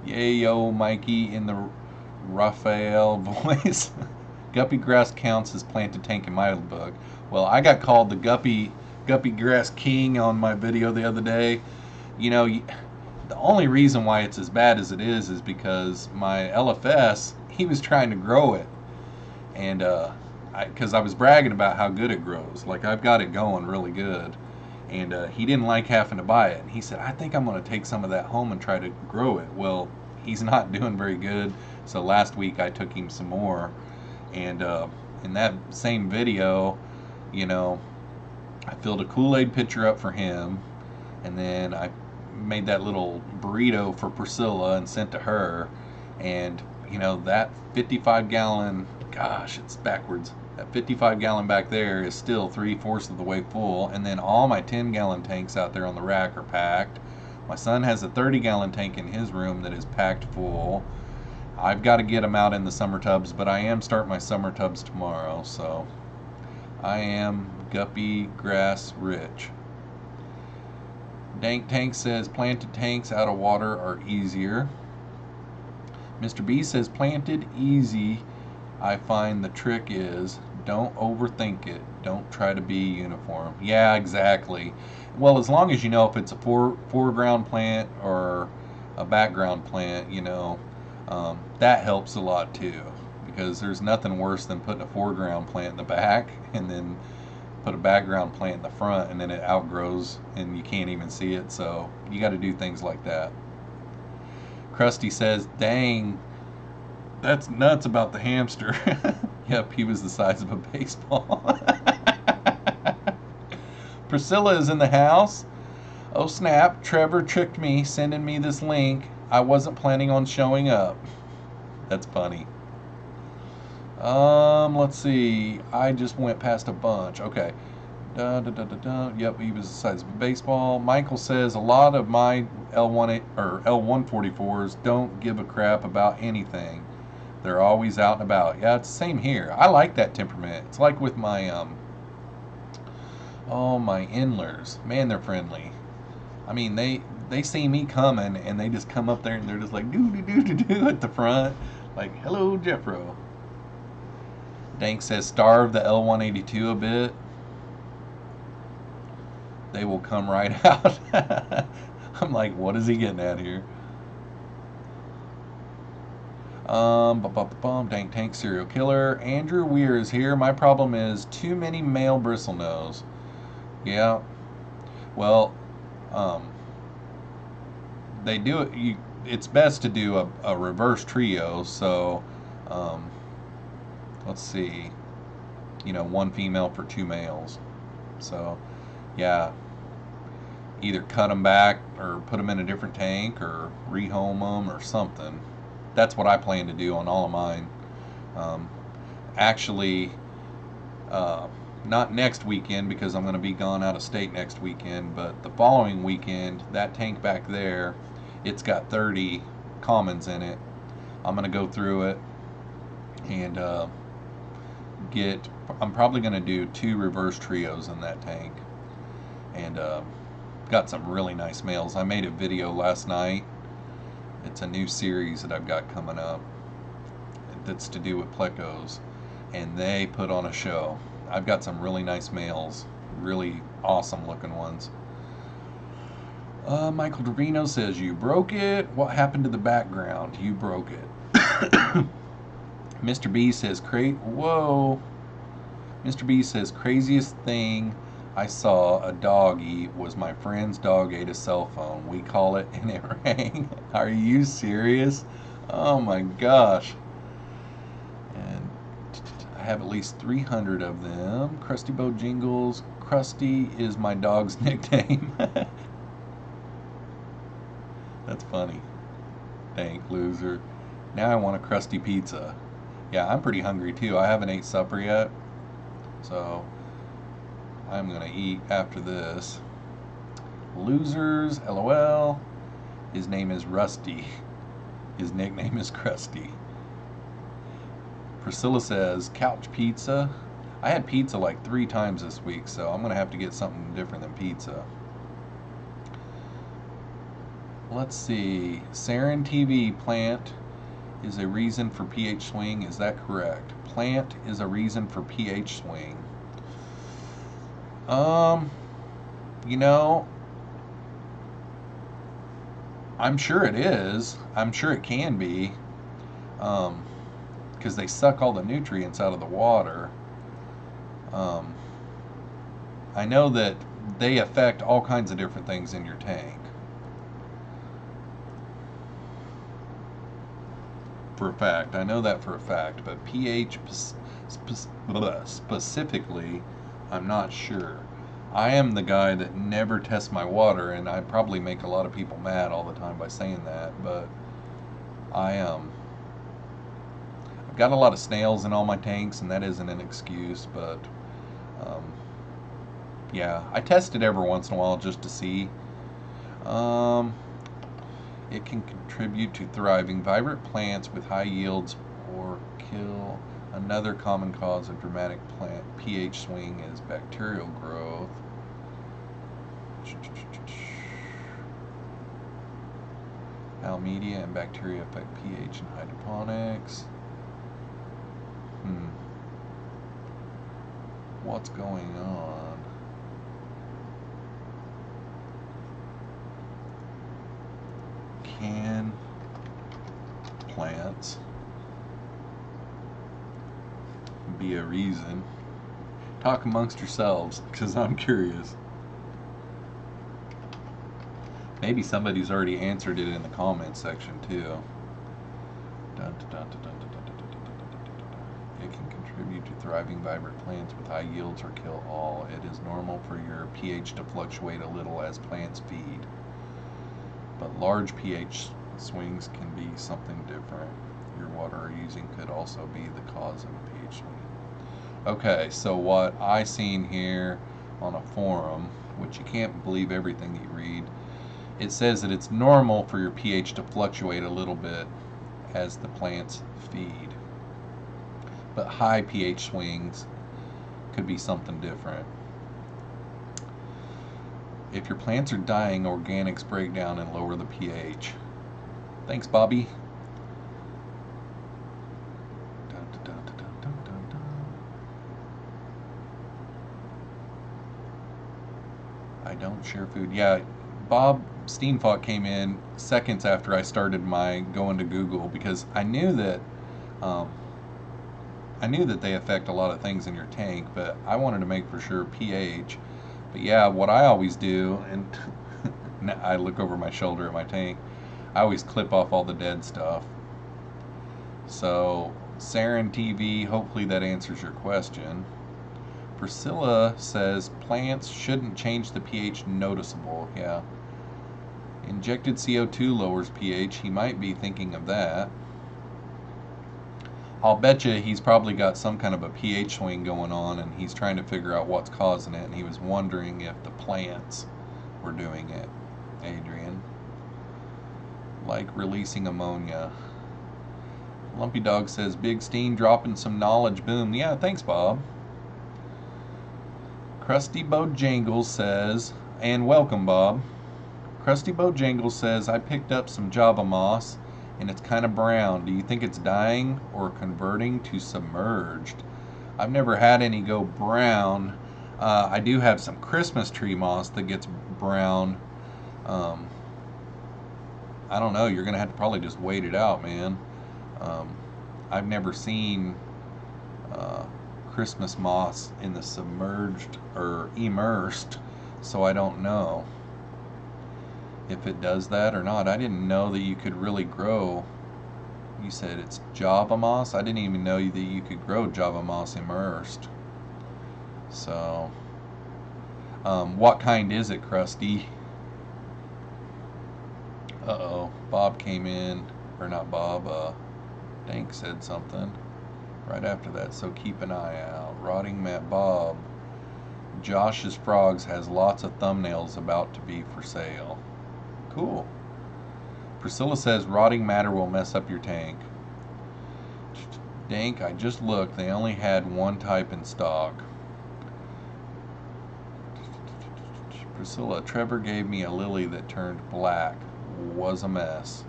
Yay yo, Mikey in the Raphael voice. Guppy grass counts as planted tank in my book. Well, I got called the guppy grass king on my video the other day. The only reason why it's as bad as it is because my LFS, he was trying to grow it, and because I was bragging about how good it grows, like I've got it going really good, and he didn't like having to buy it. And he said, I think I'm going to take some of that home and try to grow it. Well, he's not doing very good, so last week I took him some more, and in that same video, I filled a Kool-Aid pitcher up for him, and then I made that little burrito for Priscilla and sent to her, and that 55-gallon, gosh, it's backwards, that 55-gallon back there is still 3/4 of the way full, and then all my 10-gallon tanks out there on the rack are packed. My son has a 30-gallon tank in his room that is packed full. I've got to get them out in the summer tubs, but I am starting my summer tubs tomorrow, so I am guppy grass rich. Dank Tank says planted tanks out of water are easier. Mr. B says planted easy. I find the trick is don't overthink it. Don't try to be uniform. Yeah, exactly. Well, as long as you know if it's a foreground plant or a background plant, that helps a lot too. Because there's nothing worse than putting a foreground plant in the back and then put a background plant in the front, and then it outgrows and you can't even see it. So you got to do things like that. Krusty says, dang, that's nuts about the hamster. Yep, he was the size of a baseball. Priscilla is in the house. Oh snap, Trevor tricked me sending me this link. I wasn't planning on showing up. That's funny. Let's see. I just went past a bunch. Okay. Yep, he was the size of a baseball. Michael says a lot of my L1 or L144s don't give a crap about anything. They're always out and about. Yeah, it's the same here. I like that temperament. It's like with my my Endlers. Man, they're friendly. I mean, they see me coming and they just come up there and they're just like doo doo doo doo doo at the front, like hello Jeffro. Dank says starve the L182 a bit. They will come right out. I'm like, what is he getting at here? Dank Tank serial killer. Andrew Weir is here. My problem is too many male bristlenose. Yeah. Well, they do it. It's best to do a reverse trio. So, let's see. One female for two males. So, yeah. Either cut them back or put them in a different tank or rehome them or something. That's what I plan to do on all of mine. Actually, not next weekend because I'm going to be gone out of state next weekend, but the following weekend, that tank back there, it's got 30 commons in it. I'm going to go through it and I'm probably going to do 2 reverse trios in that tank. And got some really nice males. I made a video last night. It's a new series that I've got coming up that's to do with plecos, and they put on a show. I've got some really nice males, really awesome looking ones. Michael Trevino says, you broke it. What happened to the background? You broke it. Mr. B says, whoa. Mr. B says, craziest thing I saw a dog eat was my friend's dog ate a cell phone. We call it and it rang. Are you serious? Oh my gosh. And I have at least 300 of them. Krusty Bojingles. Krusty is my dog's nickname. That's funny. Dang, loser. Now I want a Krusty pizza. Yeah, I'm pretty hungry too. I haven't ate supper yet. So I'm gonna eat after this. Losers, LOL. His name is Rusty. His nickname is Krusty. Priscilla says, couch pizza. I had pizza like 3 times this week, so I'm gonna have to get something different than pizza. Let's see. Sarin TV plant is a reason for pH swing. Is that correct? Plant is a reason for pH swing. I'm sure it is. I'm sure it can be. Because they suck all the nutrients out of the water. I know that they affect all kinds of different things in your tank. For a fact. I know that for a fact. But pH specifically, I'm not sure. I am the guy that never tests my water, and I probably make a lot of people mad all the time by saying that, but I've got a lot of snails in all my tanks, and that isn't an excuse, but yeah, I test it every once in a while just to see. It can contribute to thriving vibrant plants with high yields or kill. Another common cause of dramatic plant pH swing is bacterial growth. How media and bacteria affect pH in hydroponics. What's going on? Can plants be a reason? Talk amongst yourselves, because I'm curious. Maybe somebody's already answered it in the comments section too. It can contribute to thriving vibrant plants with high yields or kill all. It is normal for your pH to fluctuate a little as plants feed, but large pH swings can be something different. Your water water are using could also be the cause of a pH swing. Okay, so what I seen here on a forum, which you can't believe everything that you read, it says that it's normal for your pH to fluctuate a little bit as the plants feed. But high pH swings could be something different. If your plants are dying, organics break down and lower the pH. Thanks, Bobby. I don't share food. Yeah, Bob Steamfought came in seconds after I started my going to Google, because I knew that they affect a lot of things in your tank, but I wanted to make for sure pH. But yeah, what I always do, and I look over my shoulder at my tank, I always clip off all the dead stuff. So, Saren TV, hopefully that answers your question. Priscilla says plants shouldn't change the pH noticeable. Yeah. Injected CO2 lowers pH. He might be thinking of that. I'll bet you he's probably got some kind of a pH swing going on, and he's trying to figure out what's causing it, and he was wondering if the plants were doing it. Adrian. Like releasing ammonia. Lumpy Dog says, Big Steen dropping some knowledge. Boom. Yeah, thanks, Bob. Krusty Bojangles says, and welcome, Bob. Krusty Bojangles says, I picked up some Java moss, and it's kind of brown. Do you think it's dying or converting to submerged? I've never had any go brown. I do have some Christmas tree moss that gets brown. I don't know. You're going to have to probably just wait it out, man. I've never seen Christmas moss in the submerged or immersed, so I don't know if it does that or not. I didn't know that you could really grow. You said it's Java moss. I didn't even know that you could grow Java moss immersed. So, what kind is it, Krusty? Uh-oh, Bob came in, or not Bob, Dank said something right after that, so keep an eye out. Rotting Matt Bob. Josh's Frogs has lots of thumbnails about to be for sale. Cool. Priscilla says rotting matter will mess up your tank. Dank, I just looked. They only had one type in stock. Priscilla, Trevor gave me a lily that turned black. Was a mess.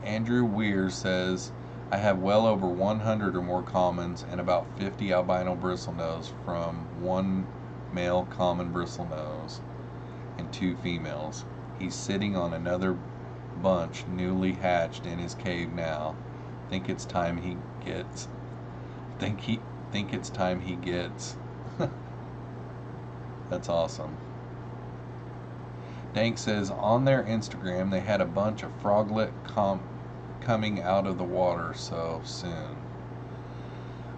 Andrew Weir says, I have well over 100 or more commons and about 50 albino bristlenose from one male common bristlenose and 2 females. He's sitting on another bunch newly hatched in his cave now. Think it's time he gets. Think it's time he gets. That's awesome. Dank says on their Instagram they had a bunch of froglet coming out of the water so soon.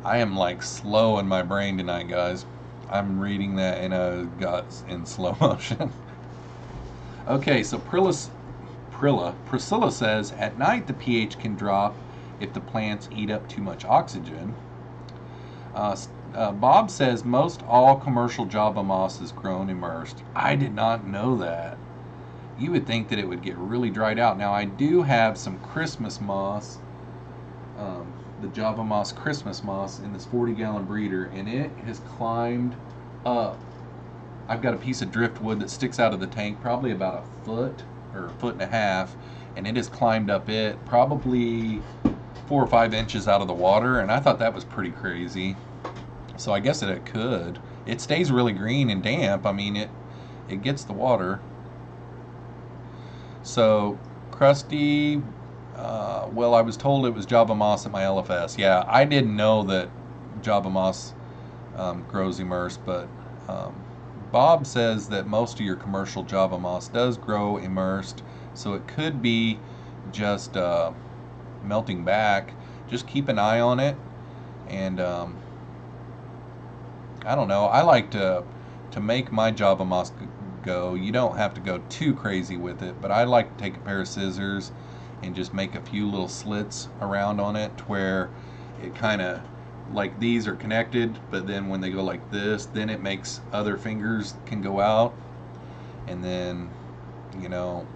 I am like slow in my brain tonight, guys. I'm reading that and got in slow motion. Okay, so Priscilla says at night the pH can drop if the plants eat up too much oxygen. Bob says most all commercial Java moss is grown immersed. I did not know that. You would think that it would get really dried out. Now I do have some Christmas moss, the Java moss Christmas moss in this 40-gallon breeder, and it has climbed up. I've got a piece of driftwood that sticks out of the tank probably about a foot or a foot and a half, and it has climbed up it probably 4 or 5 inches out of the water, and I thought that was pretty crazy. So I guess that it could. It stays really green and damp. I mean, it gets the water. So, Krusty, well, I was told it was Java moss at my LFS. Yeah, I didn't know that Java moss grows immersed, but Bob says that most of your commercial Java moss does grow immersed, so it could be just melting back. Just keep an eye on it, and I don't know. I like to make my Java moss go. You don't have to go too crazy with it, but I like to take a pair of scissors and just make a few little slits around on it to where it kind of, like these are connected, but then when they go like this, then it makes other fingers can go out. And then, you know,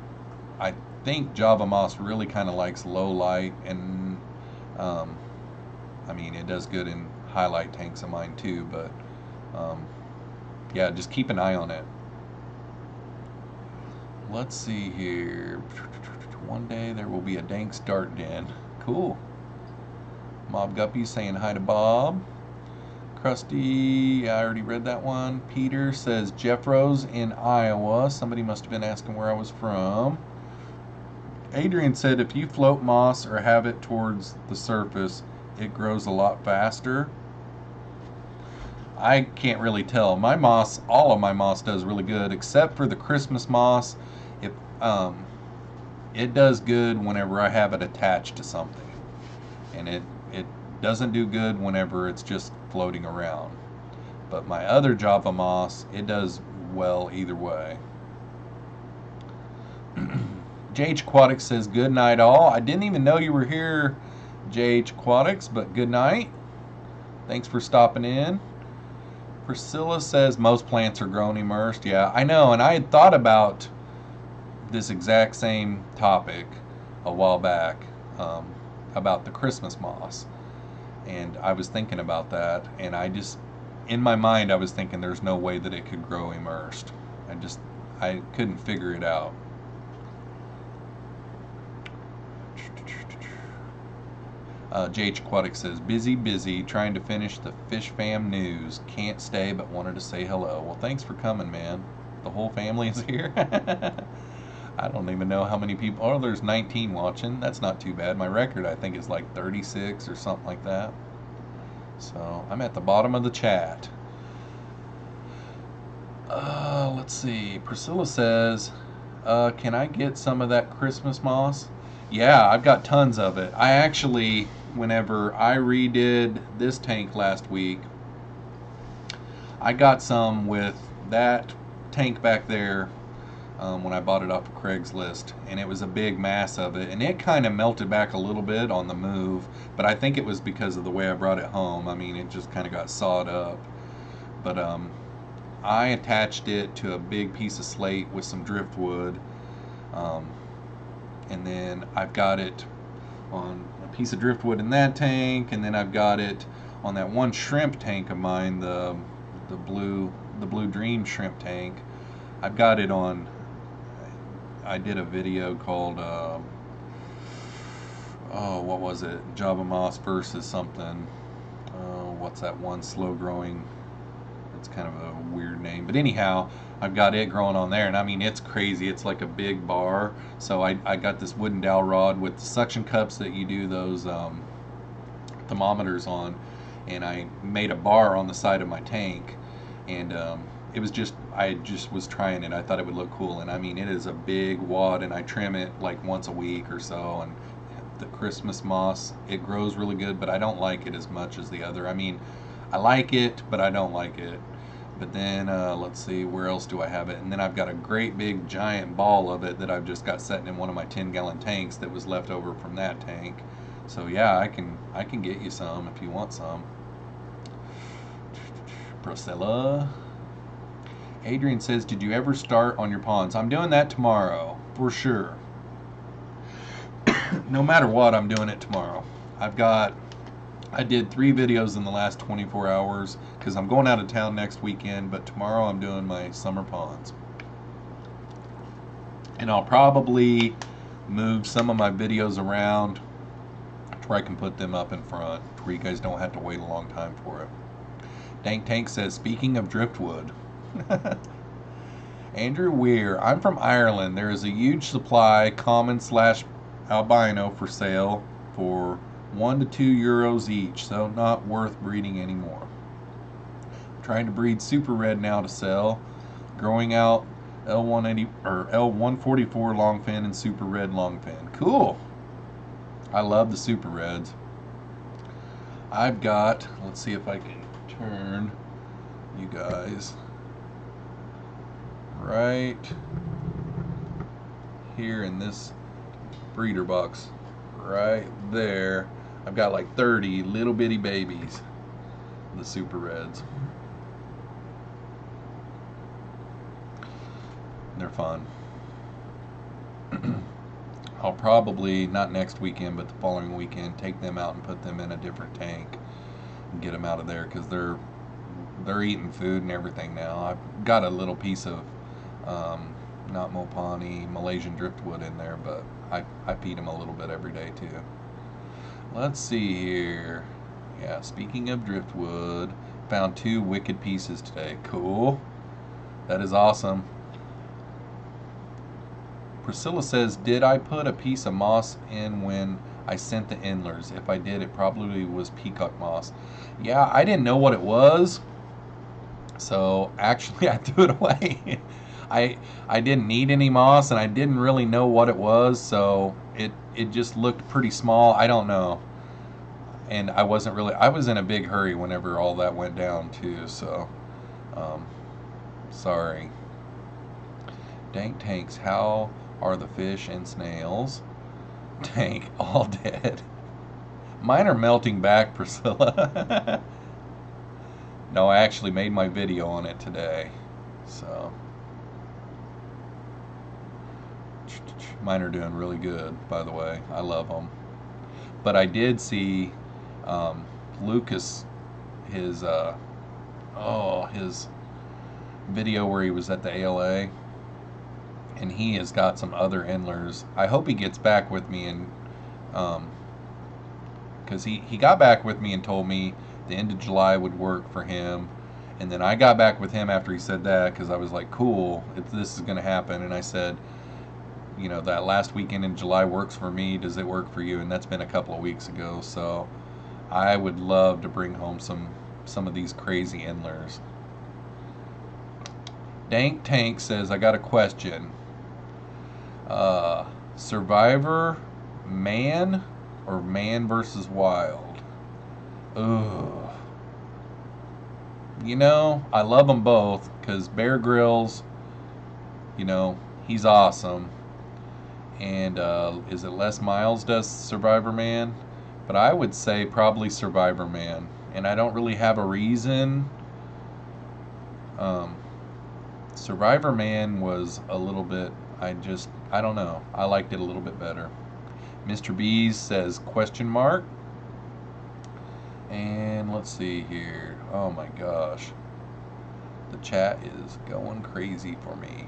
I think Java Moss really kind of likes low light, and I mean, it does good in highlight tanks of mine too, but yeah, just keep an eye on it. Let's see here. One day there will be a dank start den. Cool. Mob Guppy saying hi to Bob. Krusty, I already read that one. Peter says Jeffroz in Iowa. Somebody must have been asking where I was from. Adrian said if you float moss or have it towards the surface, it grows a lot faster. I can't really tell. My moss, all of my moss does really good, except for the Christmas moss. It does good whenever I have it attached to something, and it doesn't do good whenever it's just floating around. But my other Java moss, it does well either way. JH Aquatics says good night all. I didn't even know you were here, JH Aquatics, but good night. Thanks for stopping in. Priscilla says most plants are grown immersed. Yeah, I know, and I had thought about this exact same topic a while back, about the Christmas moss. And I was thinking about that, and in my mind I was thinking there's no way that it could grow immersed. I couldn't figure it out. JH Aquatic says, busy, trying to finish the Fish Fam news. Can't stay, but wanted to say hello. Well, thanks for coming, man. The whole family is here. I don't even know how many people. Oh, there's 19 watching. That's not too bad. My record, I think, is like 36 or something like that. So I'm at the bottom of the chat. Let's see. Priscilla says, can I get some of that Christmas moss? Yeah, I've got tons of it. I actually, whenever I redid this tank last week, I got some with that tank back there. When I bought it off of Craigslist, and it was a big mass of it, and it kind of melted back a little bit on the move, but I think it was because of the way I brought it home. I mean, it just kind of got sawed up. But I attached it to a big piece of slate with some driftwood, and then I've got it on a piece of driftwood in that tank, and then I've got it on that one shrimp tank of mine, the blue Dream shrimp tank. I've got it on. I did a video called, what was it? Java Moss versus something. What's that one slow growing? It's kind of a weird name. But anyhow, I've got it growing on there. And I mean, it's crazy. It's like a big bar. So I got this wooden dowel rod with the suction cups that you do those thermometers on. And I made a bar on the side of my tank. And it was just, I just was trying it. I thought it would look cool, and I mean, it is a big wad, and I trim it like once a week or so. And the Christmas moss, it grows really good, but I don't like it as much as the other. I mean, I like it, but I don't like it. But then let's see, where else do I have it? And then I've got a great big giant ball of it that I've just got sitting in one of my 10-gallon tanks that was left over from that tank. So yeah, I can get you some if you want some. Priscilla. Adrian says, did you ever start on your ponds? I'm doing that tomorrow, for sure. No matter what, I'm doing it tomorrow. I did 3 videos in the last 24 hours because I'm going out of town next weekend, but tomorrow I'm doing my summer ponds. And I'll probably move some of my videos around to where I can put them up in front, where you guys don't have to wait a long time for it. Dank Tank says, speaking of driftwood. Andrew Weir, I'm from Ireland. There is a huge supply, common/albino, for sale for €1 to €2 each, so not worth breeding anymore. I'm trying to breed super red now to sell. Growing out L180 or L144 longfin and super red longfin. Cool. I love the super reds. I've got, let's see if I can turn you guys right here in this breeder box right there. I've got like 30 little bitty babies, the super reds. They're fun. I'll probably, not next weekend, but the following weekend, take them out and put them in a different tank and get them out of there, because they're eating food and everything now. I've got a little piece of not Mopani, Malaysian driftwood in there, but I feed them a little bit every day too. Let's see here. Yeah, speaking of driftwood, found 2 wicked pieces today. Cool. That is awesome. Priscilla says, did I put a piece of moss in when I sent the endlers? If I did, it probably was peacock moss. Yeah, I didn't know what it was, so actually I threw it away. I didn't need any moss, and I didn't really know what it was, so it just looked pretty small. I don't know. And I was in a big hurry whenever all that went down too, so sorry. Dank Tanks, how are the fish and snails? Tank, all dead. Mine are melting back, Priscilla. No, I actually made my video on it today, so mine are doing really good, by the way. I love them. But I did see Lucas, his video where he was at the ALA, and he has got some other endlers. I hope he gets back with me, and because he got back with me and told me the end of July would work for him, and then I got back with him after he said that, because I was like, cool, if this is going to happen, and I said, you know, that last weekend in July works for me, does it work for you? And that's been a couple of weeks ago, so I would love to bring home some of these crazy endlers. Dank Tank says, I got a question. Survivor man or man versus wild? Ugh. You know, I love them both, because Bear Grylls, you know, he's awesome. And is it Les Miles does Survivor Man? But I would say probably Survivor Man. And I don't really have a reason. Survivor Man was a little bit, I don't know. I liked it a little bit better. Mr. Bees says question mark. And let's see here. Oh my gosh. The chat is going crazy for me.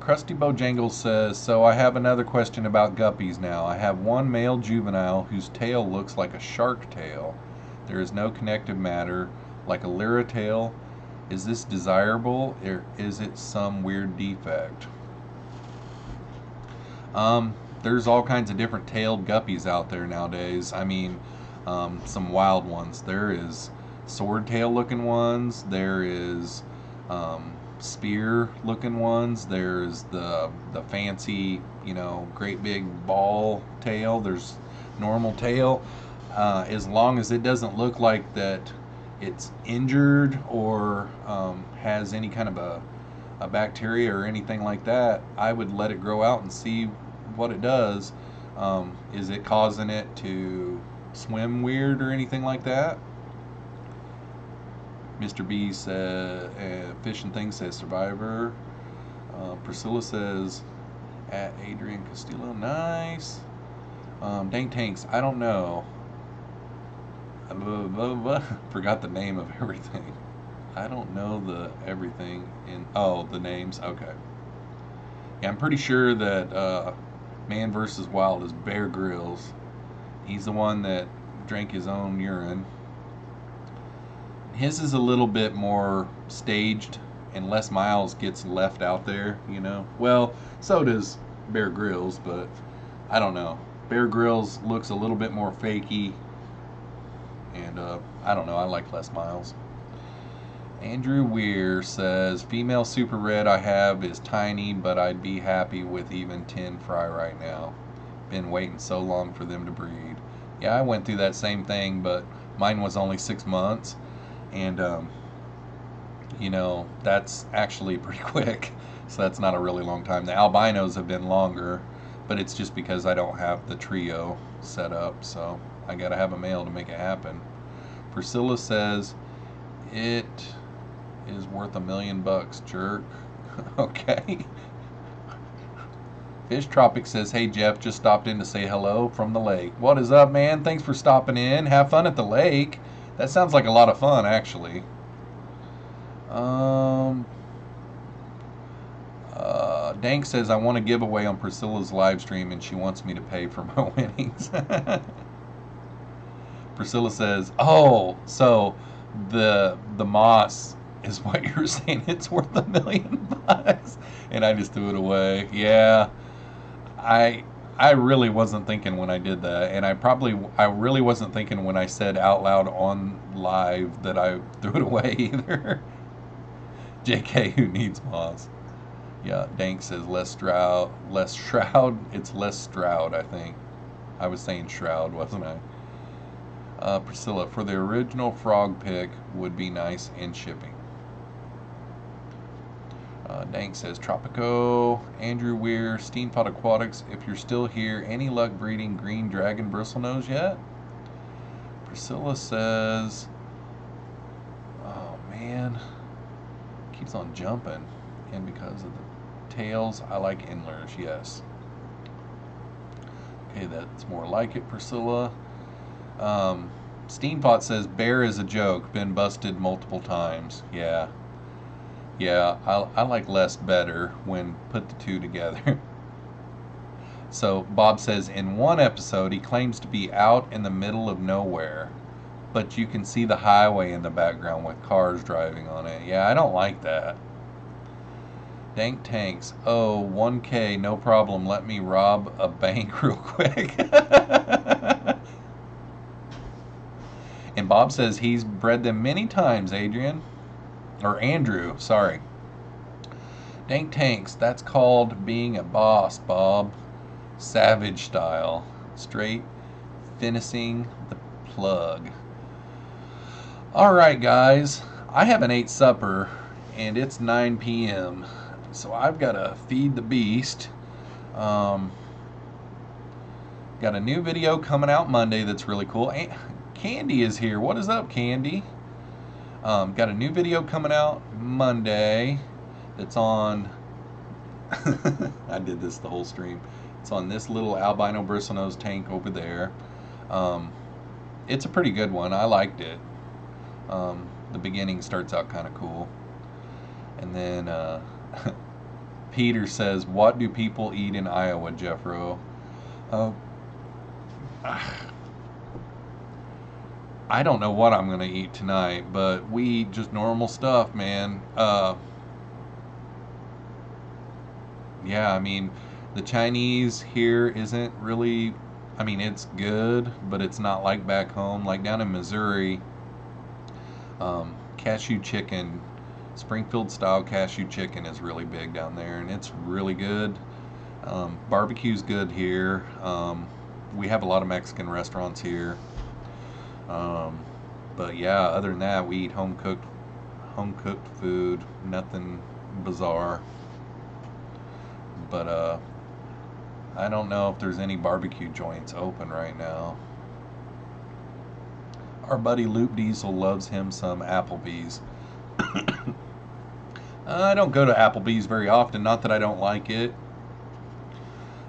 Krusty Bojangles says, so I have another question about guppies now. I have one male juvenile whose tail looks like a shark tail. There is no connective matter, like a lyra tail. Is this desirable, or is it some weird defect? There's all kinds of different tailed guppies out there nowadays. I mean, some wild ones. There is sword tail looking ones. There is spear looking ones. There's the fancy, you know, great big ball tail. There's normal tail. As long as it doesn't look like that it's injured or has any kind of a bacteria or anything like that, I would let it grow out and see what it does. Is it causing it to swim weird or anything like that? Mr. B says, Fish and Things says Survivor. Priscilla says, at Adrian Castillo, nice. Dank Tanks, I don't know. Forgot the name of everything. I don't know the everything in, the names, okay. Yeah, I'm pretty sure that Man vs. Wild is Bear Grylls. He's the one that drank his own urine. His is a little bit more staged, and Les Miles gets left out there, you know. Well, so does Bear Grylls, but I don't know. Bear Grylls looks a little bit more fakey, and I don't know. I like Les Miles. Andrew Weir says, female super red I have is tiny, but I'd be happy with even 10 fry right now. Been waiting so long for them to breed. Yeah, I went through that same thing, but mine was only 6 months. And you know, that's actually pretty quick. So that's not a really long time. The albinos have been longer, but it's just because I don't have the trio set up. So I got to have a male to make it happen. Priscilla says, it is worth $1 million, jerk. Okay. Fish Tropic says, hey Jeff, just stopped in to say hello from the lake. What is up, man? Thanks for stopping in. Have fun at the lake. That sounds like a lot of fun, actually. Dank says, I want a giveaway on Priscilla's live stream and she wants me to pay for my winnings. Priscilla says, oh, so the moss is what you're saying, it's worth $1 million. And I just threw it away. Yeah. I really wasn't thinking when I did that, and I really wasn't thinking when I said out loud on live that I threw it away either. JK, who needs moss? Yeah, Dank says less shroud. It's less Stroud, I think. I was saying shroud, wasn't I? Priscilla, for the original frog pick would be nice in shipping. Dank says Tropico. Andrew Weir, Steampot Aquatics, if you're still here, any luck breeding green dragon bristlenose yet? Priscilla says, oh man, keeps on jumping. And because of the tails, I like Endlers, yes. Okay, that's more like it, Priscilla. Steampot says, bear is a joke, been busted multiple times. Yeah. Yeah, I like less better when put the two together. So Bob says, in one episode, he claims to be out in the middle of nowhere, but you can see the highway in the background with cars driving on it. Yeah, I don't like that. Dank Tanks, oh, 1K, no problem. Let me rob a bank real quick. And Bob says he's bred them many times, Adrian. Or Andrew, sorry. Dank Tanks, that's called being a boss, Bob. Savage style. Straight finishing the plug. Alright, guys. I haven't ate supper, and it's 9 p.m. So I've got to feed the beast. Got a new video coming out Monday that's really cool. Candy is here. What is up, Candy? Got a new video coming out Monday that's on I did this the whole stream. It's on this little albino bristlenose tank over there. It's a pretty good one. I liked it. The beginning starts out kind of cool. And then Peter says, what do people eat in Iowa, Jeffro? I don't know what I'm going to eat tonight, but we eat just normal stuff, man. Yeah, I mean, the Chinese here isn't really, I mean, it's good, but it's not like back home. Like down in Missouri, cashew chicken, Springfield style cashew chicken is really big down there, and it's really good. Barbecue's good here. We have a lot of Mexican restaurants here. But yeah, other than that, we eat home cooked food, nothing bizarre. But I don't know if there's any barbecue joints open right now. Our buddy Loop Diesel loves him some Applebee's. I don't go to Applebee's very often, not that I don't like it.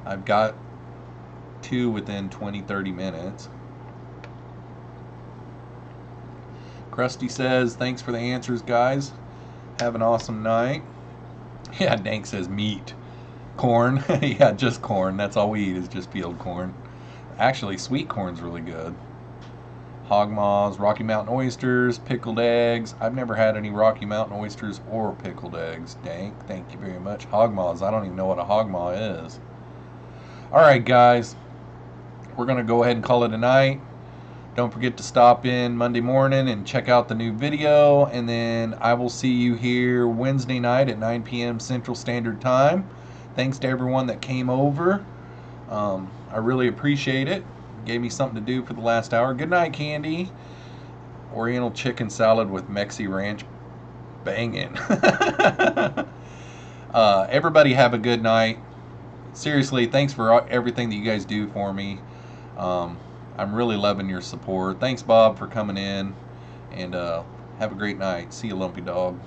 I've got two within 20-30 minutes. Krusty says, thanks for the answers, guys. Have an awesome night. Yeah, Dank says meat. Corn. Yeah, just corn. That's all we eat is just field corn. Actually, sweet corn's really good. Hog maws, Rocky Mountain oysters, pickled eggs. I've never had any Rocky Mountain oysters or pickled eggs. Dank, thank you very much. Hog maws. I don't even know what a hog maw is. Alright, guys. We're going to go ahead and call it a night. Don't forget to stop in Monday morning and check out the new video. And then I will see you here Wednesday night at 9 p.m. Central Standard Time. Thanks to everyone that came over. I really appreciate it. Gave me something to do for the last hour. Good night, Candy. Oriental chicken salad with Mexi Ranch banging. Everybody have a good night. Seriously, thanks for everything that you guys do for me. I'm really loving your support. Thanks, Bob, for coming in. And have a great night. See you, Lumpy Dog.